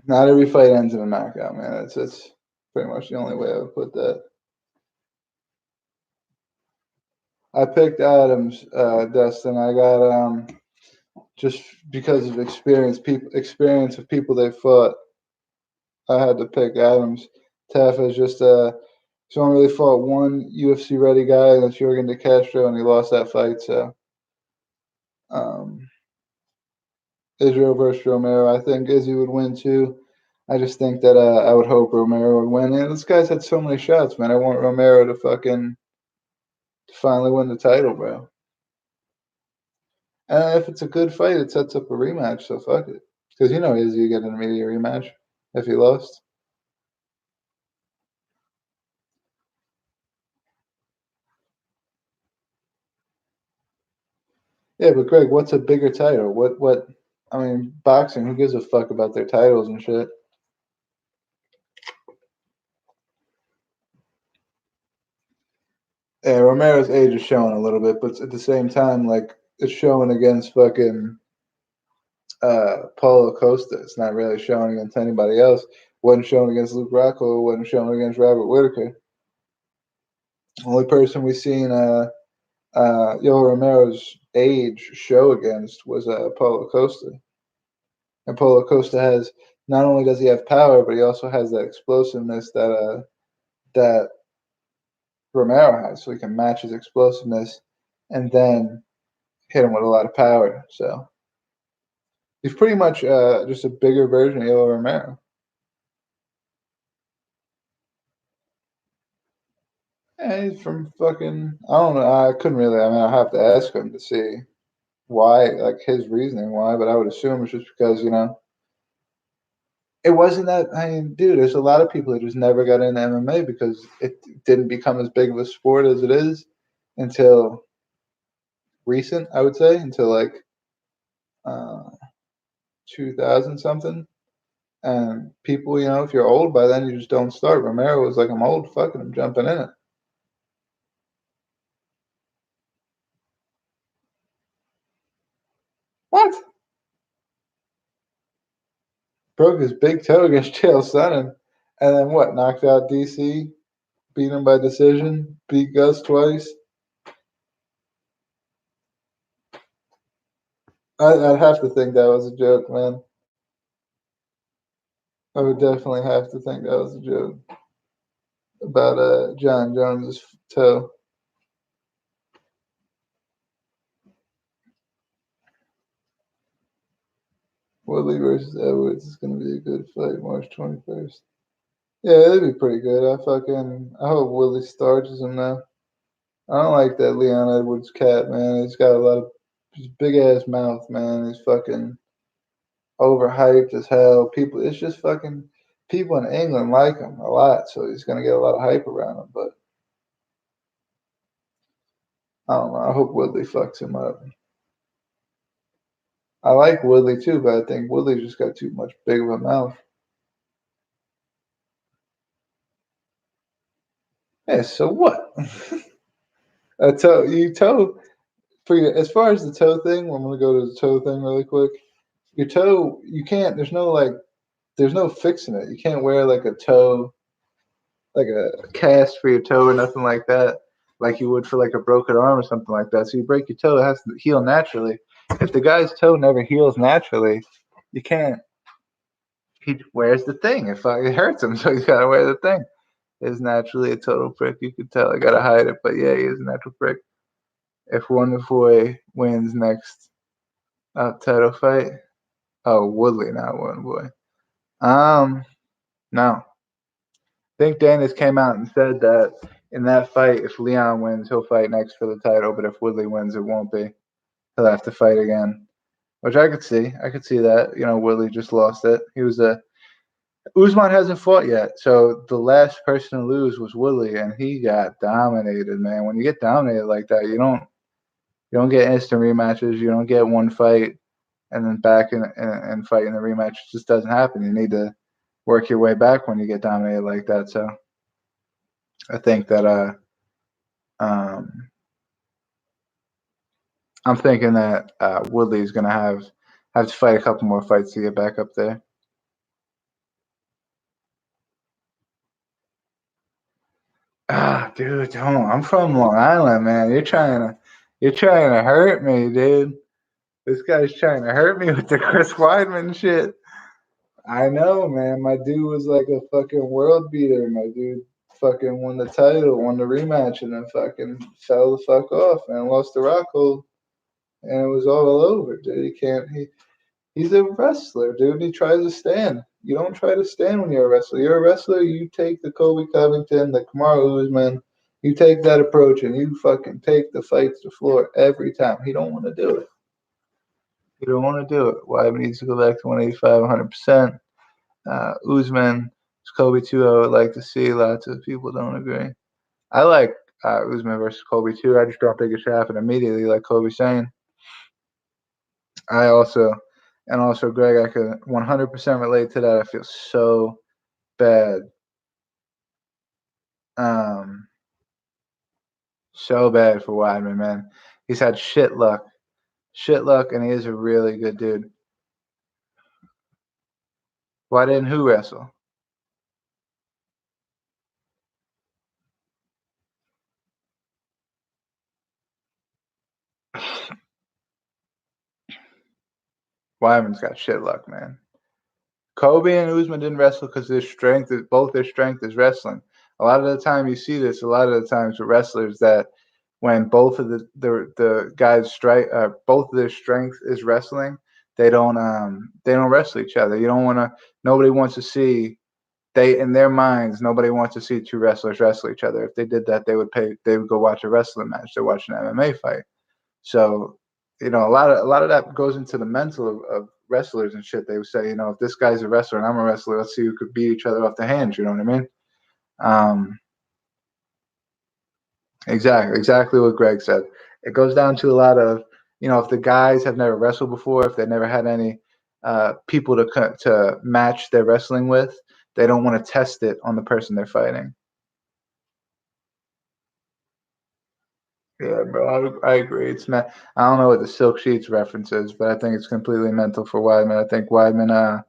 Not every fight ends in a knockout, man. That's pretty much the only way I would put that. I picked Adams, Dustin. I got just because of experience of people they fought. I had to pick Adams. Taff is just he's only really fought one UFC ready guy, and that's Yorgan De Castro, and he lost that fight. So, Israel versus Romero. I think Izzy would win too. I just think that I would hope Romero would win. And this guy's had so many shots, man. I want Romero to finally win the title, bro. And if it's a good fight, it sets up a rematch. So fuck it, because Izzy get an immediate rematch if he lost. Yeah, but Greg, what's a bigger title? What? I mean, boxing. Who gives a fuck about their titles and shit? Yeah, Romero's age is showing a little bit, but at the same time, like it's showing against fucking Paulo Costa. It's not really showing against anybody else. Wasn't showing against Luke Rockhold. Wasn't showing against Robert Whitaker. Only person we've seen Yoel Romero's age show against was Paulo Costa. And Paulo Costa has not only does he have power, but he also has that explosiveness that Romero has, so he can match his explosiveness and then hit him with a lot of power. So he's pretty much just a bigger version of Yoel Romero. Yeah, he's from fucking. I don't know. I couldn't really. I mean, I have to ask him to see why, like his reasoning why. But I would assume it's just because it wasn't that. I mean, dude, there's a lot of people that just never got into MMA because it didn't become as big of a sport as it is until recent. I would say until like uh, 2000 something. And people, if you're old by then, you just don't start. Romero was like, I'm old, fucking, I'm jumping in it. What? Broke his big toe against Chael Sonnen, and then what? Knocked out DC, beat him by decision, beat Gus twice. I'd have to think that was a joke, man. I would definitely have to think that was a joke about John Jones's toe. Woodley versus Edwards is going to be a good fight, March 21st. Yeah, it'd be pretty good. I hope Woodley starches him now. I don't like that Leon Edwards cat, man. He's got a lot of his big ass mouth, man. He's fucking overhyped as hell. It's just fucking people in England like him a lot, so he's gonna get a lot of hype around him. But I don't know. I hope Woodley fucks him up. I like Woodley too, but I think Woodley just got too much big of a mouth. Yeah, so what? Toe for your as far as the toe thing. I'm gonna go to the toe thing really quick. Your toe, you can't. There's no fixing it. You can't wear like a toe, like a cast for your toe or nothing like that, like you would for like a broken arm or something like that. So you break your toe, it has to heal naturally. If the guy's toe never heals naturally, you can't. He wears the thing. If it hurts him, so he's got to wear the thing. is naturally a total prick. You could tell. I gotta hide it, but yeah, he is a natural prick. If Wonderboy wins next title fight, oh Woodley, not Wonderboy. No. I think Danis came out and said that in that fight, if Leon wins, he'll fight next for the title. But if Woodley wins, it won't be. He'll have to fight again, which I could see. I could see that. Woodley just lost it. He was a Usman hasn't fought yet, so the last person to lose was Woodley, and he got dominated, man. When you get dominated like that, you don't get instant rematches. You don't get one fight and then back and fight in the rematch. It just doesn't happen. You need to work your way back when you get dominated like that. So I think that I'm thinking that Woodley's gonna have to fight a couple more fights to get back up there. Dude, don't. I'm from Long Island, man. You're trying to hurt me, dude. This guy's trying to hurt me with the Chris Weidman shit. I know, man. My dude was like a fucking world beater. My dude fucking won the title, won the rematch, and then fucking fell the fuck off and lost the Rockhold. And it was all over, dude. He's a wrestler, dude. He tries to stand. You don't try to stand when you're a wrestler. You're a wrestler, you take the Colby Covington, the Kamaru Usman, you take that approach and you fucking take the fight to the floor every time. He don't want to do it. He don't want to do it. Weidman needs to go back to 185, 100%. Usman, Colby too, I would like to see. Lots of people don't agree. I like Usman versus Colby too. I just don't think it should happen immediately, like Colby's saying. Also, Greg, I can 100% relate to that. I feel so bad. So bad for Weidman, man. He's had shit luck, and he is a really good dude. Why didn't who wrestle? Weidman's got shit luck, man. Kobe and Usman didn't wrestle because both their strength is wrestling. A lot of the time you see this. A lot of the times with wrestlers that when both of the guys both of their strength is wrestling, they don't wrestle each other. You don't want to. Nobody wants to see. In their minds, nobody wants to see two wrestlers wrestle each other. If they did that, they would go watch a wrestling match. They're watching an MMA fight. So, a lot of that goes into the mental of wrestlers and shit. They would say, if this guy's a wrestler and I'm a wrestler, let's see who could beat each other off the hands. You know what I mean? Exactly what Greg said. It goes down to a lot of, if the guys have never wrestled before, if they never had any people to match their wrestling with, they don't want to test it on the person they're fighting. Yeah, bro, I agree. It's not. I don't know what the Silk Sheets reference is, but I think it's completely mental for Weidman. I think Weidman,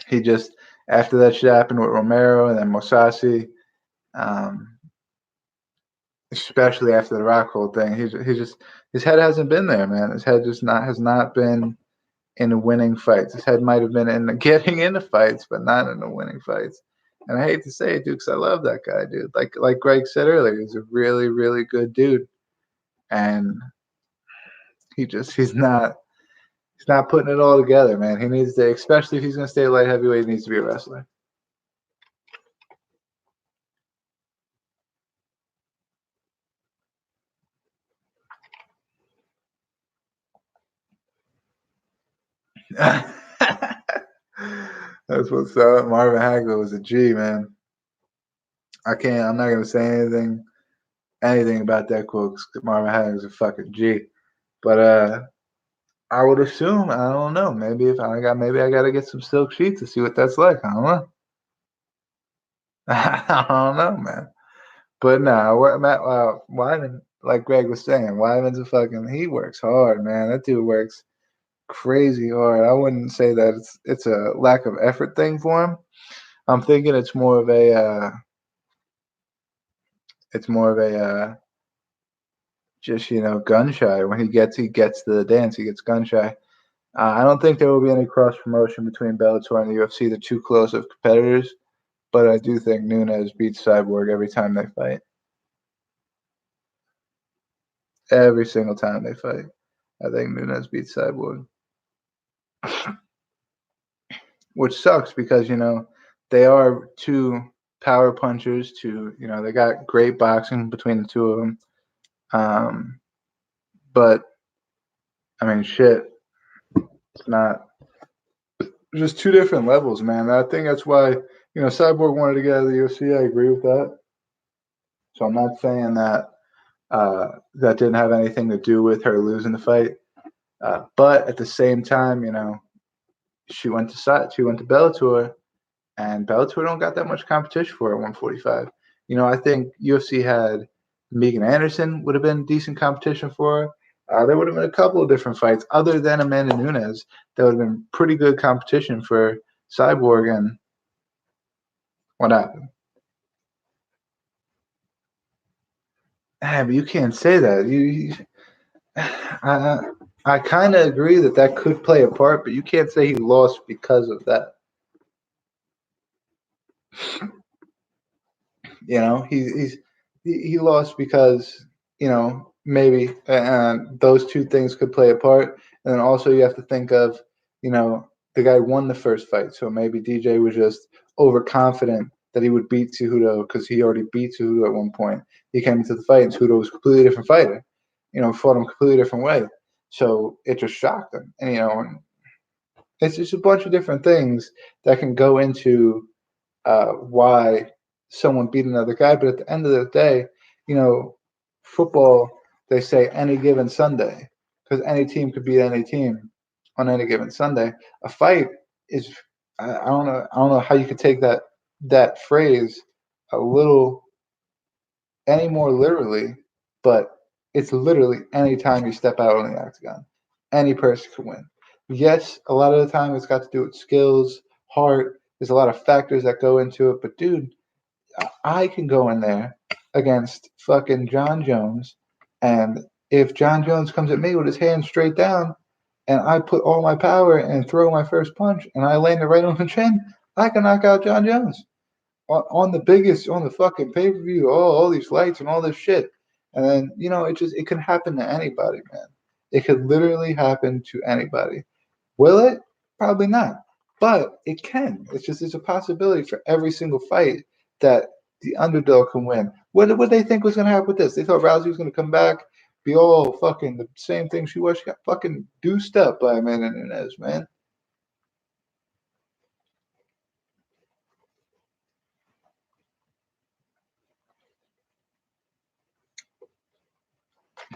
he just after that shit happened with Romero and then Mousasi, especially after the Rockhold thing, he just his head hasn't been there, man. His head has not been in winning fights. His head might have been in getting into fights, but not in the winning fights. And I hate to say it, dude, because I love that guy, dude. Like Greg said earlier, he's a really, really good dude. And he's not putting it all together, man. He needs to, especially if he's gonna stay light heavyweight, he needs to be a wrestler. That's what's up. Marvin Hagler was a G, man. I'm not gonna say anything about that quote because Marvin Hagler's a fucking G. But I would assume, I don't know. Maybe I gotta get some Silk Sheets to see what that's like. I don't know. I don't know, man. But Weidman, like Greg was saying, Weidman's he works hard, man. That dude works crazy hard. I wouldn't say that it's a lack of effort thing for him. I'm thinking it's more of a just gun shy. When he gets to the dance, he gets gun shy. I don't think there will be any cross promotion between Bellator and the UFC. They're too close of competitors. but I do think Nunes beats Cyborg every time they fight. Every single time they fight, I think Nunes beats Cyborg. Which sucks because, they are two power punchers. They got great boxing between the two of them. But, I mean, shit, it's not just two different levels, man. I think that's why, Cyborg wanted to get out of the UFC. I agree with that. So I'm not saying that that didn't have anything to do with her losing the fight. But at the same time, she went to Bellator, and Bellator don't got that much competition for her at 145. I think UFC had Megan Anderson would have been decent competition for her. There would have been a couple of different fights other than Amanda Nunes that would have been pretty good competition for Cyborg. And what happened? But you can't say that. I kind of agree that could play a part, but you can't say he lost because of that. He lost because maybe those two things could play a part, and then also you have to think of the guy won the first fight, so maybe DJ was just overconfident that he would beat Cejudo because he already beat Cejudo at one point. He came into the fight, and Cejudo was a completely different fighter. Fought him a completely different way, so it just shocked him, and it's just a bunch of different things that can go into why someone beat another guy. But at the end of the day, football, they say any given Sunday, because any team could beat any team on any given Sunday. A fight is, I don't know how you could take that phrase a little any more literally, but it's literally any time you step out on the octagon, any person can win. Yes, a lot of the time it's got to do with skills, heart. There's a lot of factors that go into it, but dude, I can go in there against fucking John Jones, and if John Jones comes at me with his hand straight down, and I put all my power and throw my first punch, and I land it right on the chin, I can knock out John Jones on the fucking pay per view, all these lights and all this shit, and then it can happen to anybody, man. It could literally happen to anybody. Will it? Probably not. But it can. It's a possibility for every single fight that the underdog can win. What did they think was going to happen with this? They thought Rousey was going to come back, be all fucking the same thing she was. She got fucking deuced up by Amanda Nunes, man.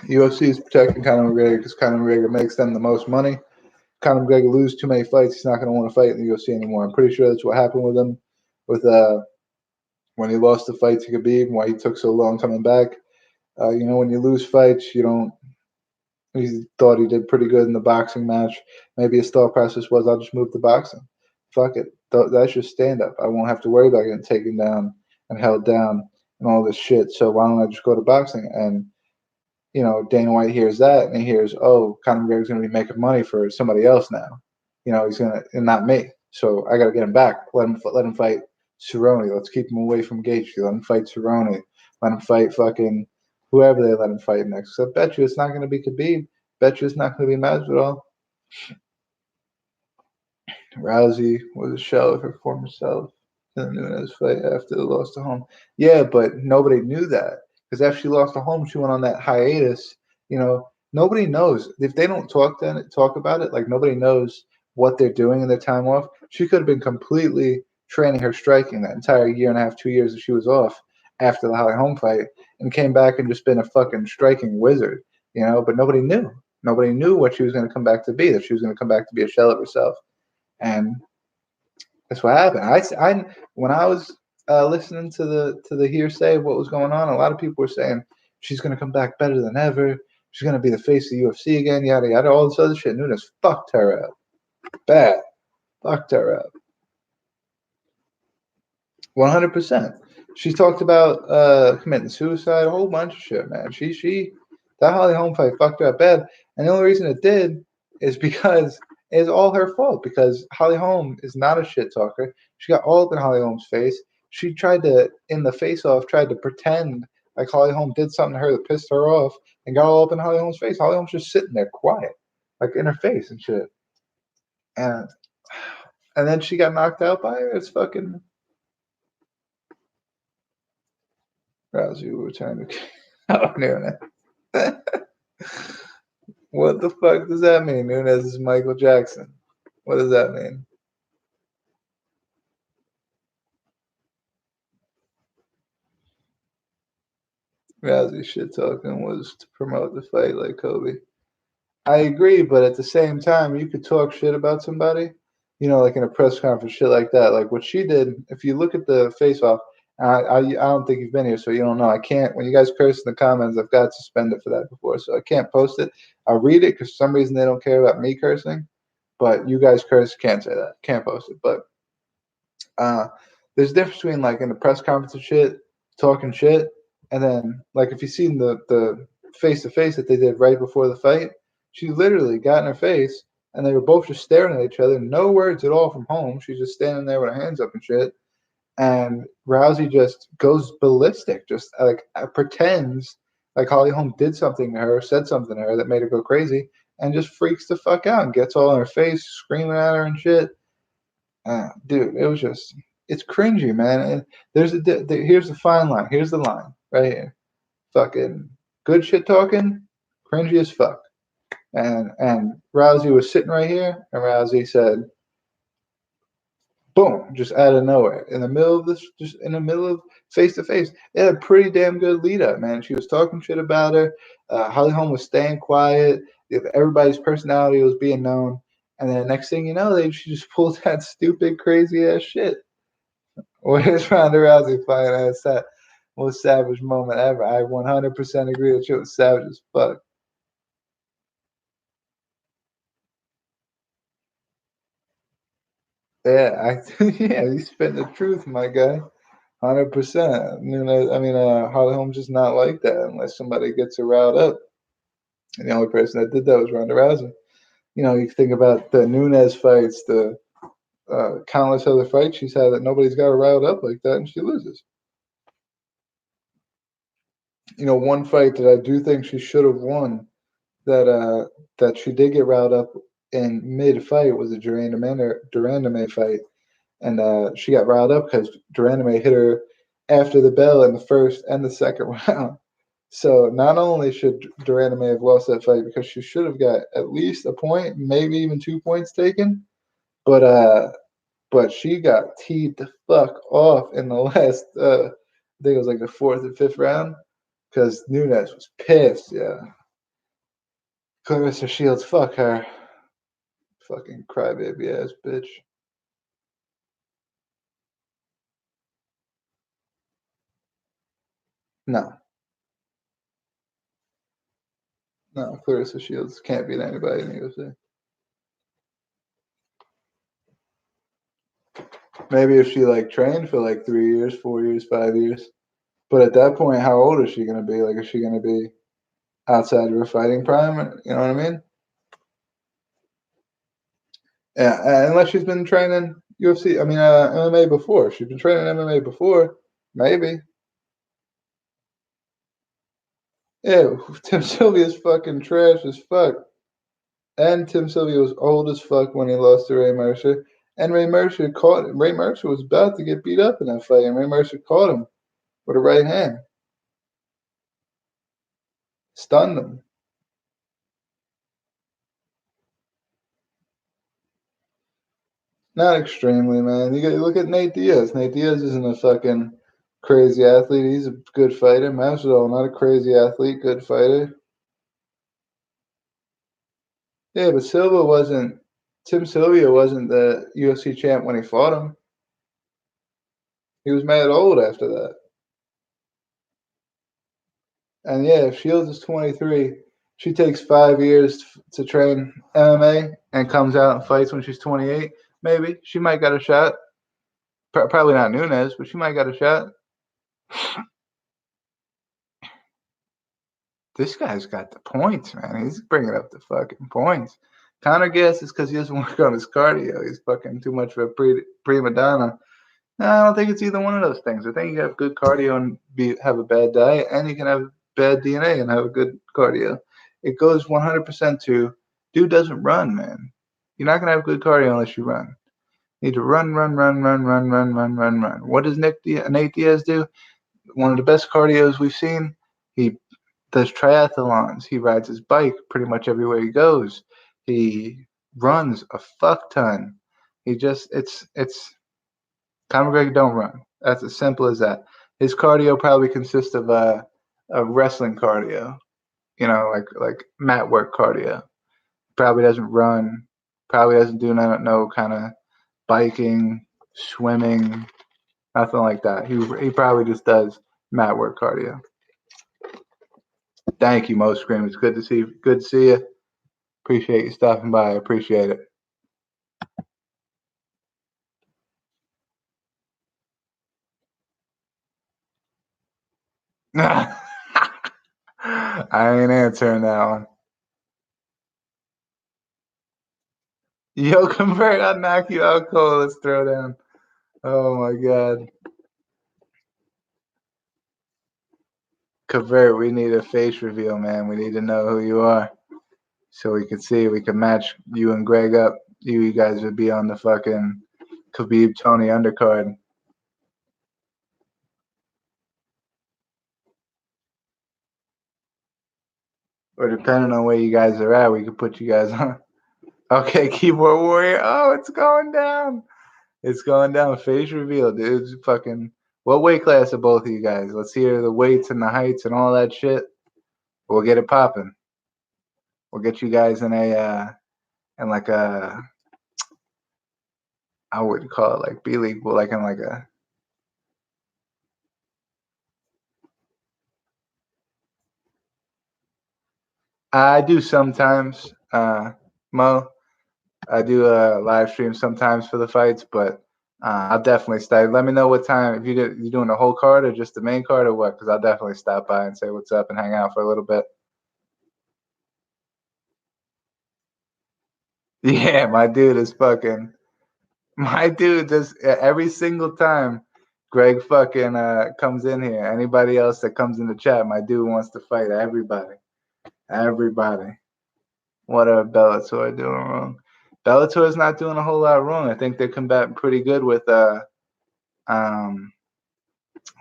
UFC is protecting Conor McGregor because Conor McGregor makes them the most money. Conor McGregor lose too many fights, he's not going to want to fight in the UFC anymore. I'm pretty sure that's what happened with him, with when he lost the fight to Khabib, why he took so long coming back. When you lose fights, you don't. He thought he did pretty good in the boxing match. Maybe his thought process was, I'll just move to boxing. Fuck it. That's just stand up. I won't have to worry about getting taken down and held down and all this shit. So why don't I just go to boxing? And Dana White hears that and he hears, oh, Conor McGregor's going to be making money for somebody else now. He's going to, and not me. So I got to get him back. Let him fight Cerrone. Let's keep him away from Gaethje. Let him fight Cerrone. Let him fight fucking whoever they let him fight next. So I bet you it's not going to be Khabib. Bet you it's not going to be Masvidal. Rousey was a shell of her former self in the Nunes fight after the loss to home. Yeah, but nobody knew that because after she lost to home, she went on that hiatus. Nobody knows if they don't talk about it. Like nobody knows what they're doing in their time off. She could have been completely training her striking that entire year and a half, 2 years that she was off after the Holly Holm fight, and came back and just been a fucking striking wizard. But nobody knew. Nobody knew what she was going to come back to be. That she was going to come back to be a shell of herself. And that's what happened. I when I was listening to the hearsay of what was going on, a lot of people were saying she's going to come back better than ever. She's going to be the face of the UFC again, yada yada, all this other shit. Nunes fucked her up, bad, fucked her up, 100%. She talked about committing suicide, a whole bunch of shit, man. She that Holly Holm fight fucked her up bad, and the only reason it did is because it's all her fault. Because Holly Holm is not a shit talker. She got all up in Holly Holm's face. she tried to, in the face-off, tried to pretend like Holly Holm did something to her that pissed her off and got all up in Holly Holm's face. Holly Holm's just sitting there quiet, like in her face and shit. And then she got knocked out by her. It's fucking Rousey will return to oh, Nunes. What the fuck does that mean? Nunes is Michael Jackson. What does that mean? Rousey shit talking was to promote the fight like Kobe. I agree, but at the same time, you could talk shit about somebody, like in a press conference, shit like that. Like what she did, if you look at the face off, I don't think you've been here, so you don't know. I can't, when you guys curse in the comments, I've got suspended for that before, so I can't post it. I'll read it because for some reason they don't care about me cursing, but you guys curse, can't say that, can't post it. But there's a difference between like in the press conference and shit, talking shit, and then like if you've seen the face to face that they did right before the fight, she literally got in her face and they were both just staring at each other, no words at all from home. She's just standing there with her hands up and shit. And Rousey just goes ballistic, just like pretends like Holly Holm did something to her, said something to her that made her go crazy, and just freaks the fuck out and gets all in her face, screaming at her and shit. Dude, it was just, it's cringy, man. And here's the fine line. Here's the line right here. Fucking good shit talking, cringy as fuck. And Rousey was sitting right here, and Rousey said, boom, just out of nowhere, in the middle of this, just in the middle of face to face. It had a pretty damn good lead up, man. She was talking shit about her. Holly Holm was staying quiet. Everybody's personality was being known. And then next thing you know, she just pulled that stupid, crazy ass shit. Where's Ronda Rousey flying ass that most savage moment ever? I 100% agree that shit was savage as fuck. Yeah, yeah, you spit the truth, my guy. 100%. Holly Holm's just not like that unless somebody gets her riled up. And the only person that did that was Ronda Rousey. You think about the Nunes fights, the countless other fights she's had that nobody's got her riled up like that, and she loses. One fight that I do think she should have won that she did get riled up in mid-fight was the Durandame fight. And she got riled up because Durandame hit her after the bell in the first and the second round. So not only should Durandame have lost that fight because she should have got at least a point, maybe even 2 points taken, but she got teed the fuck off in the last, I think it was like the fourth and fifth round, because Nunes was pissed. Yeah, Clarissa Shields, fuck her, fucking crybaby ass bitch. No, no, Clarissa Shields can't beat anybody in the UFC. Maybe if she like trained for like 3 years, 4 years, 5 years. But at that point, how old is she gonna be? Like, is she gonna be outside of her fighting prime? You know what I mean? Yeah, unless she's been training UFC. MMA before. She's been training MMA before. Maybe. Yeah, Tim Sylvia's fucking trash as fuck. And Tim Sylvia was old as fuck when he lost to Ray Mercer. And Ray Mercer caught him. Ray Mercer was about to get beat up in that fight, and Ray Mercer caught him with a right hand. Stunned him. Not extremely, man. You got to look at Nate Diaz. Nate Diaz isn't a fucking crazy athlete. He's a good fighter. Masvidal, not a crazy athlete, good fighter. Yeah, but Silva wasn't. Tim Sylvia wasn't the UFC champ when he fought him. He was mad old after that. And yeah, if Shields is 23, she takes 5 years to train MMA and comes out and fights when she's 28. Maybe she might got a shot. Probably not Nunes, but she might got a shot. This guy's got the points, man. He's bringing up the fucking points. Conor Gas is because he doesn't work on his cardio. He's fucking too much of a prima donna. No, I don't think it's either one of those things. I think you can have good cardio and have a bad diet, and you can have bad DNA and have a good cardio. It goes 100% to dude doesn't run, man. You're not gonna have good cardio unless you run. You need to run, run, run, run, run, run, run, run, run. What does Nate Diaz do? One of the best cardios we've seen. He does triathlons. He rides his bike pretty much everywhere he goes. He runs a fuck ton. He just it's Conor McGregor don't run. That's as simple as that. His cardio probably consists of a wrestling cardio, like mat work cardio. Probably doesn't run. Probably doesn't do no kind of biking, swimming, nothing like that. He probably just does mat work cardio. Thank you, Moscream. It's good to see you. Good to see you. Appreciate you stopping by. I appreciate it. I ain't answering that one. Yo, Covert, I'll knock you out cold. Let's throw down. Oh my god. Covert, we need a face reveal, man. We need to know who you are. So we can see, we can match you and Greg up. You guys would be on the fucking Khabib Tony undercard. Or depending on where you guys are at, we could put you guys on. Okay, keyboard warrior. Oh, it's going down. It's going down. Face reveal, dude. Fucking what weight class are both of you guys? Let's hear the weights and the heights and all that shit. We'll get it popping. We'll get you guys in like a, I would call it like B League, but like in like a, I do sometimes, Mo. I do a live stream sometimes for the fights, but I'll definitely stay. Let me know what time, if you're doing the whole card or just the main card or what, because I'll definitely stop by and say what's up and hang out for a little bit. Yeah, my dude is fucking. My dude just every single time Greg fucking comes in here. Anybody else that comes in the chat, my dude wants to fight everybody. Everybody. What are Bellator doing wrong? Bellator is not doing a whole lot wrong. I think they're combating pretty good um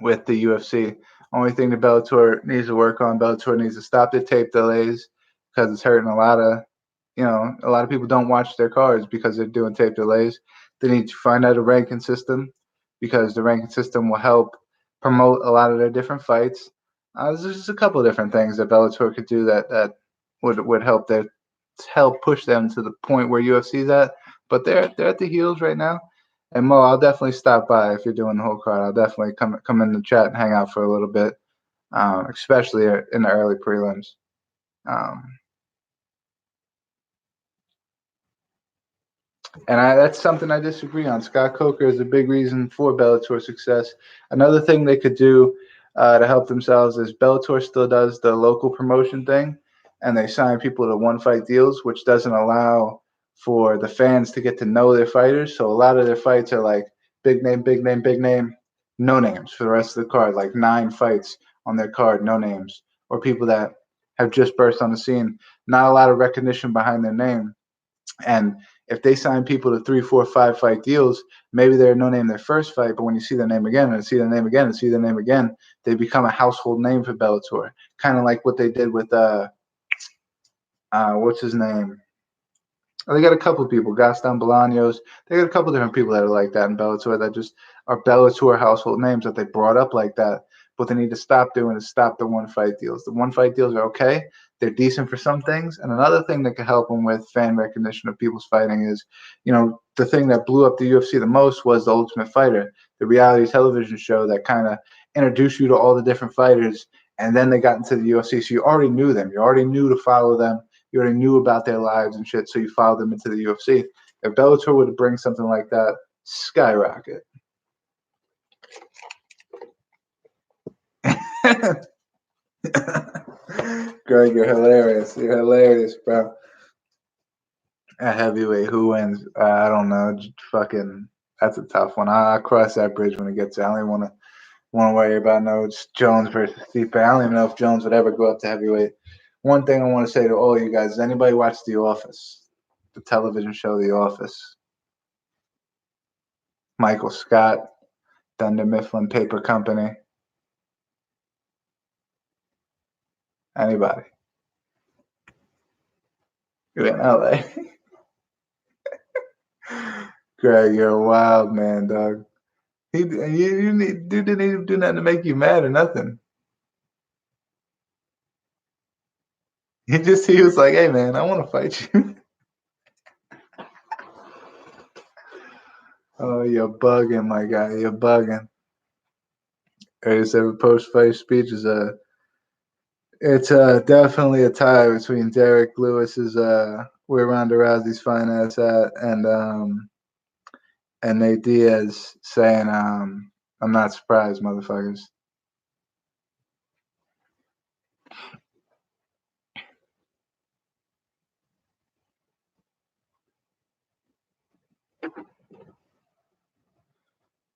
with the UFC. Only thing the Bellator needs to work on, Bellator needs to stop the tape delays because it's hurting a lot of people don't watch their cards because they're doing tape delays. They need to find out a ranking system because the ranking system will help promote a lot of their different fights. There's just a couple of different things that Bellator could do that would help push them to the point where UFC's at. But they're at the heels right now. And Mo, I'll definitely stop by if you're doing the whole card. I'll definitely come in the chat and hang out for a little bit, especially in the early prelims. Um, And that's something I disagree on. Scott Coker is a big reason for Bellator's success. Another thing they could do to help themselves is Bellator still does the local promotion thing, and they sign people to one-fight deals, which doesn't allow for the fans to get to know their fighters. So a lot of their fights are like big name, big name, big name, no names for the rest of the card, like 9 fights on their card, no names, or people that have just burst on the scene. Not a lot of recognition behind their name. And if they sign people to 3, 4, 5 fight deals, maybe they're no name their first fight, but when you see their name again and see their name again and see their name again, they become a household name for Bellator. Kind of like what they did with what's his name? They got a couple of people, Gaston Bolaños. They got a couple of different people that are like that in Bellator that just are Bellator household names that they brought up like that. What they need to stop doing is stop the one fight deals. The one fight deals are okay. They're decent for some things. And another thing that could help them with fan recognition of people's fighting is, the thing that blew up the UFC the most was The Ultimate Fighter, the reality television show that kind of introduced you to all the different fighters. And then they got into the UFC. So you already knew them. You already knew to follow them. You already knew about their lives and shit, so you followed them into the UFC. If Bellator were to bring something like that, skyrocket. Greg, you're hilarious. You're hilarious, bro. At heavyweight, who wins? I don't know. Fucking, That's a tough one. I'll cross that bridge when it gets there. I don't even want to worry about no Jones versus Stipe. I don't even know if Jones would ever go up to heavyweight. One thing I want to say to all you guys: does anybody watch The Office, the television show The Office? Michael Scott, Dunder Mifflin Paper Company. Anybody? You're in LA. Greg, you're a wild man, dog. Dude didn't even do nothing to make you mad or nothing. He was like, hey man, I want to fight you. Oh, you're bugging, my guy. You're bugging. His every post-fight speech is it's definitely a tie between Derek Lewis's where Ronda Rousey's fine ass at and Nate Diaz saying I'm not surprised, motherfuckers.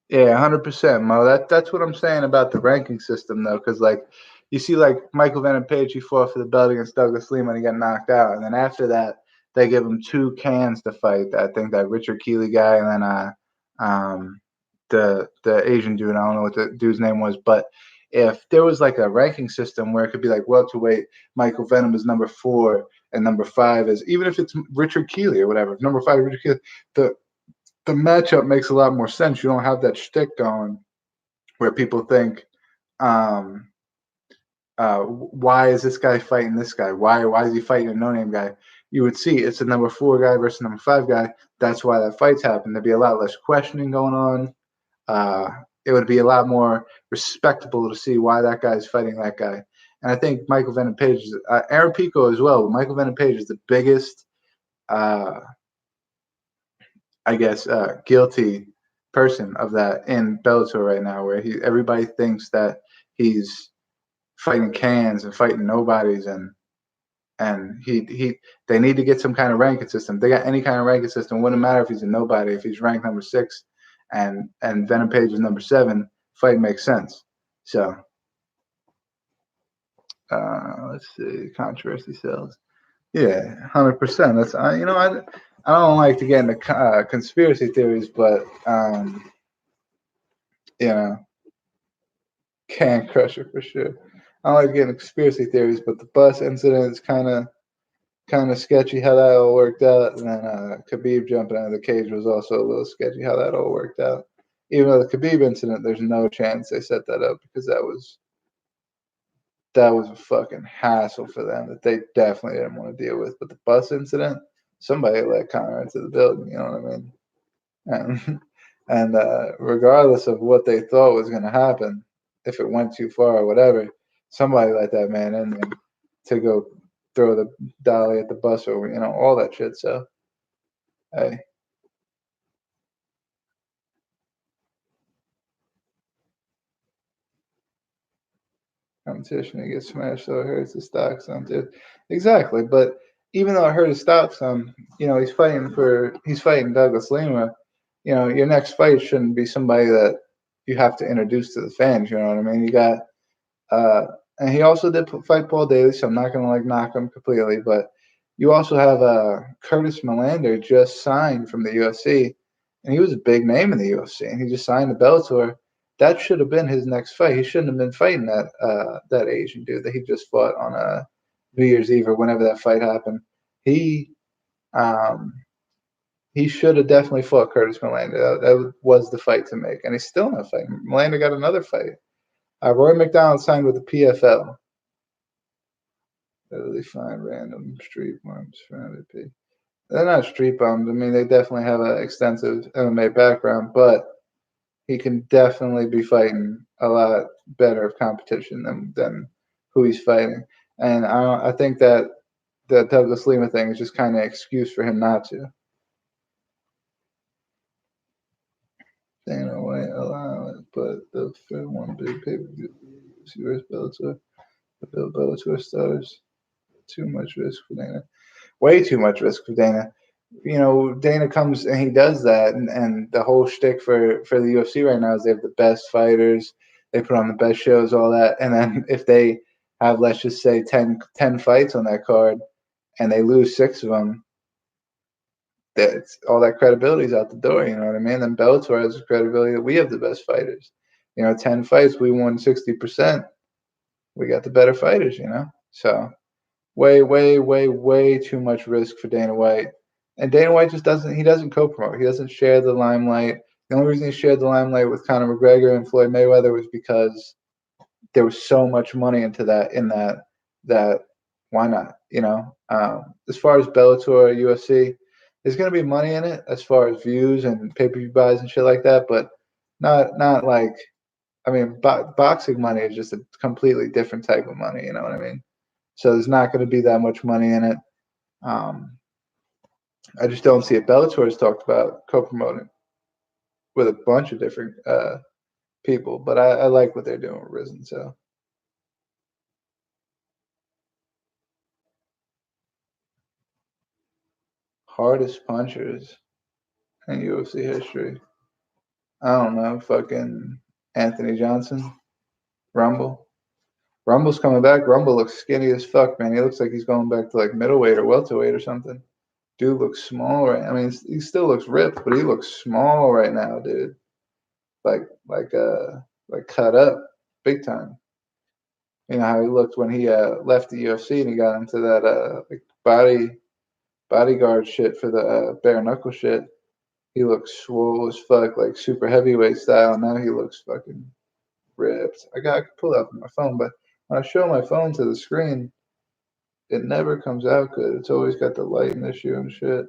Yeah, 100%, Mo. That's what I'm saying about the ranking system, though, because like you see, like Michael Venom Page, he fought for the belt against Douglas Lima, and he got knocked out, and then after that, they give him two cans to fight. I think that Richard Keeley guy, and then the Asian dude. I don't know what the dude's name was, but if there was like a ranking system where it could be like welterweight, Michael Venom is number 4, and number 5 is, even if it's Richard Keeley or whatever, number 5 Richard Keeley, the matchup makes a lot more sense. You don't have that shtick going where people think, why is this guy fighting this guy? Why is he fighting a no-name guy? You would see it's a number 4 guy versus number 5 guy. That's why that fight's happened. There'd be a lot less questioning going on. It would be a lot more respectable to see why that guy's fighting that guy. And I think Michael Venom Page, Aaron Pico as well. Michael Venom Page is the biggest guilty person of that in Bellator right now, where everybody thinks that he's fighting cans and fighting nobodies, and they need to get some kind of ranking system. They got any kind of ranking system, wouldn't matter if he's a nobody. If he's ranked number 6 and Venom Page is number 7, fight makes sense. So let's see, controversy sells. Yeah, 100%. That's I don't like to get into conspiracy theories, but can crusher for sure. I don't like getting conspiracy theories, but the bus incident is kind of sketchy how that all worked out, and then Khabib jumping out of the cage was also a little sketchy how that all worked out. Even though the Khabib incident, there's no chance they set that up, because that was a fucking hassle for them that they definitely didn't want to deal with. But the bus incident, somebody let Conor into the building. You know what I mean? And regardless of what they thought was going to happen, if it went too far or whatever, somebody let that man in there to go throw the dolly at the bus over, all that shit. So, hey. Competition, he gets smashed, so it hurts his stock some, dude. Exactly, but even though it hurt his stock some, he's fighting Douglas Lima. Your next fight shouldn't be somebody that you have to introduce to the fans. You know what I mean? You got, and he also did fight Paul Daly, so I'm not gonna knock him completely, but you also have Curtis Melander just signed from the UFC, and he was a big name in the UFC, and he just signed the Bellator. That should have been his next fight. He shouldn't have been fighting that Asian dude that he just fought on New Year's Eve or whenever that fight happened. He should have definitely fought Curtis Melander. That was the fight to make, and he's still not fighting. Melander got another fight. Roy McDonald signed with the PFL. Really fine random street bums for MVP. They're not street bums. I mean, they definitely have an extensive MMA background, but he can definitely be fighting a lot better of competition than who he's fighting. And I think that the Douglas Lima thing is just kind of an excuse for him not to. Dana White allow it, but the one big pay-per-view versus Bellator, the Bellator stars. Too much risk for Dana. Way too much risk for Dana. Dana comes and he does that, and the whole shtick for the UFC right now is they have the best fighters, they put on the best shows, all that, and then if they have, let's just say, 10 fights on that card, and they lose 6 of them, that's all that credibility is out the door. You know what I mean? Then Bellator has the credibility that we have the best fighters. 10 fights, we won 60%. We got the better fighters. So way, way, way, way too much risk for Dana White. And Dana White just doesn't co-promote. He doesn't share the limelight. The only reason he shared the limelight with Conor McGregor and Floyd Mayweather was because there was so much money into that why not? As far as Bellator, UFC, there's gonna be money in it as far as views and pay-per-view buys and shit like that, but not like, I mean, boxing money is just a completely different type of money. You know what I mean? So there's not going to be that much money in it. I just don't see it. Bellator has talked about co-promoting with a bunch of different people, but I like what they're doing with Risen. So hardest punchers in UFC history. I don't know. Fucking Anthony Johnson, Rumble. Rumble's coming back. Rumble looks skinny as fuck, man. He looks like he's going back to like middleweight or welterweight or something. Dude looks small right. I mean, he still looks ripped, but he looks small right now, dude. Like cut up big time. You know how he looked when he left the UFC and he got into that like bodyguard shit for the bare knuckle shit. He looks swole as fuck, like super heavyweight style. Now he looks fucking ripped. I could pull it up on my phone, but when I show my phone to the screen, it never comes out good. It's always got the lighting issue and shit.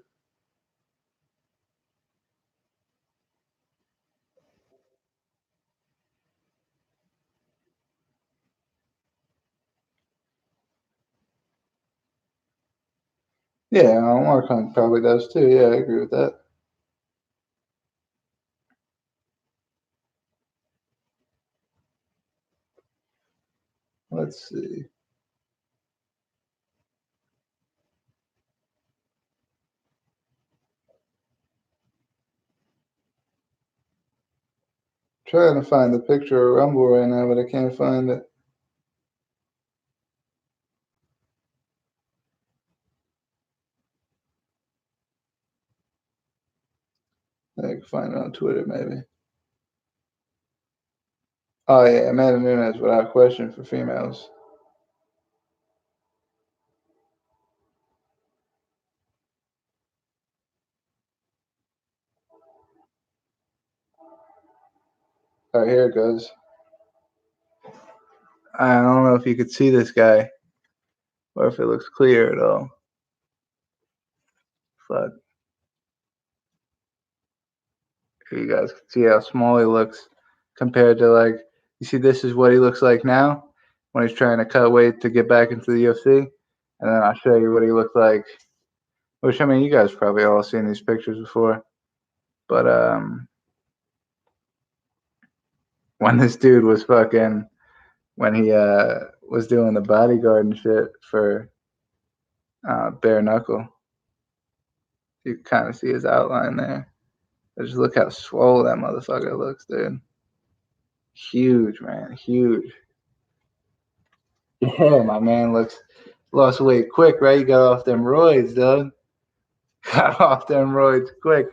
Yeah, Mark probably does too. Yeah, I agree with that. Let's see. Trying to find the picture of Rumble right now, but I can't find it. I can find it on Twitter, maybe. Oh yeah, Amanda Nunes without question for females. All right, here it goes. I don't know if you could see this guy or if it looks clear at all. Fuck. Here you guys can see how small he looks compared to, like, you see this is what he looks like now when he's trying to cut weight to get back into the UFC. And then I'll show you what he looked like. Which, I mean, you guys probably all seen these pictures before. But when this dude was fucking, when he was doing the bodyguard and shit for bare knuckle, you can kind of see his outline there. Just look how swole that motherfucker looks, dude. Huge, man, huge. Yeah, my man lost weight quick, right? You got off them roids, dog. Got off them roids quick.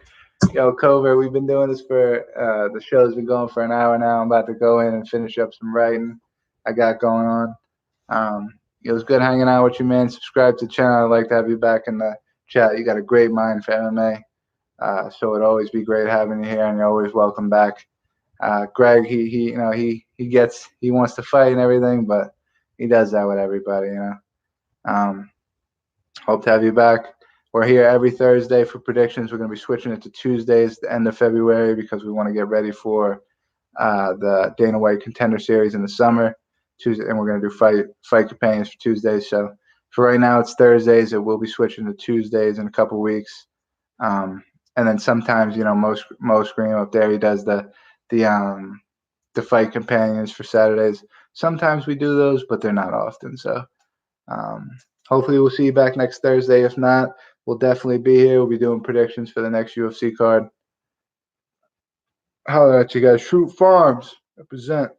Yo, Covert, we've been doing this for the show's been going for an hour now. I'm about to go in and finish up some writing I got going on. It was good hanging out with you, man. Subscribe to the channel. I'd like to have you back in the chat. You got a great mind for MMA. So it'd always be great having you here, and you're always welcome back. Greg, he wants to fight and everything, but he does that with everybody, you know. Hope to have you back. We're here every Thursday for predictions. We're going to be switching it to Tuesdays, the end of February, because we want to get ready for the Dana White Contender Series in the summer. Tuesday, and we're going to do fight companions for Tuesdays. So for right now, it's Thursdays. It will be switching to Tuesdays in a couple weeks. And then sometimes, Moscream up there, he does the fight companions for Saturdays. Sometimes we do those, but they're not often. So hopefully we'll see you back next Thursday. If not, will definitely be here. We'll be doing predictions for the next UFC card. Holler at you guys. Shoot Farms represent.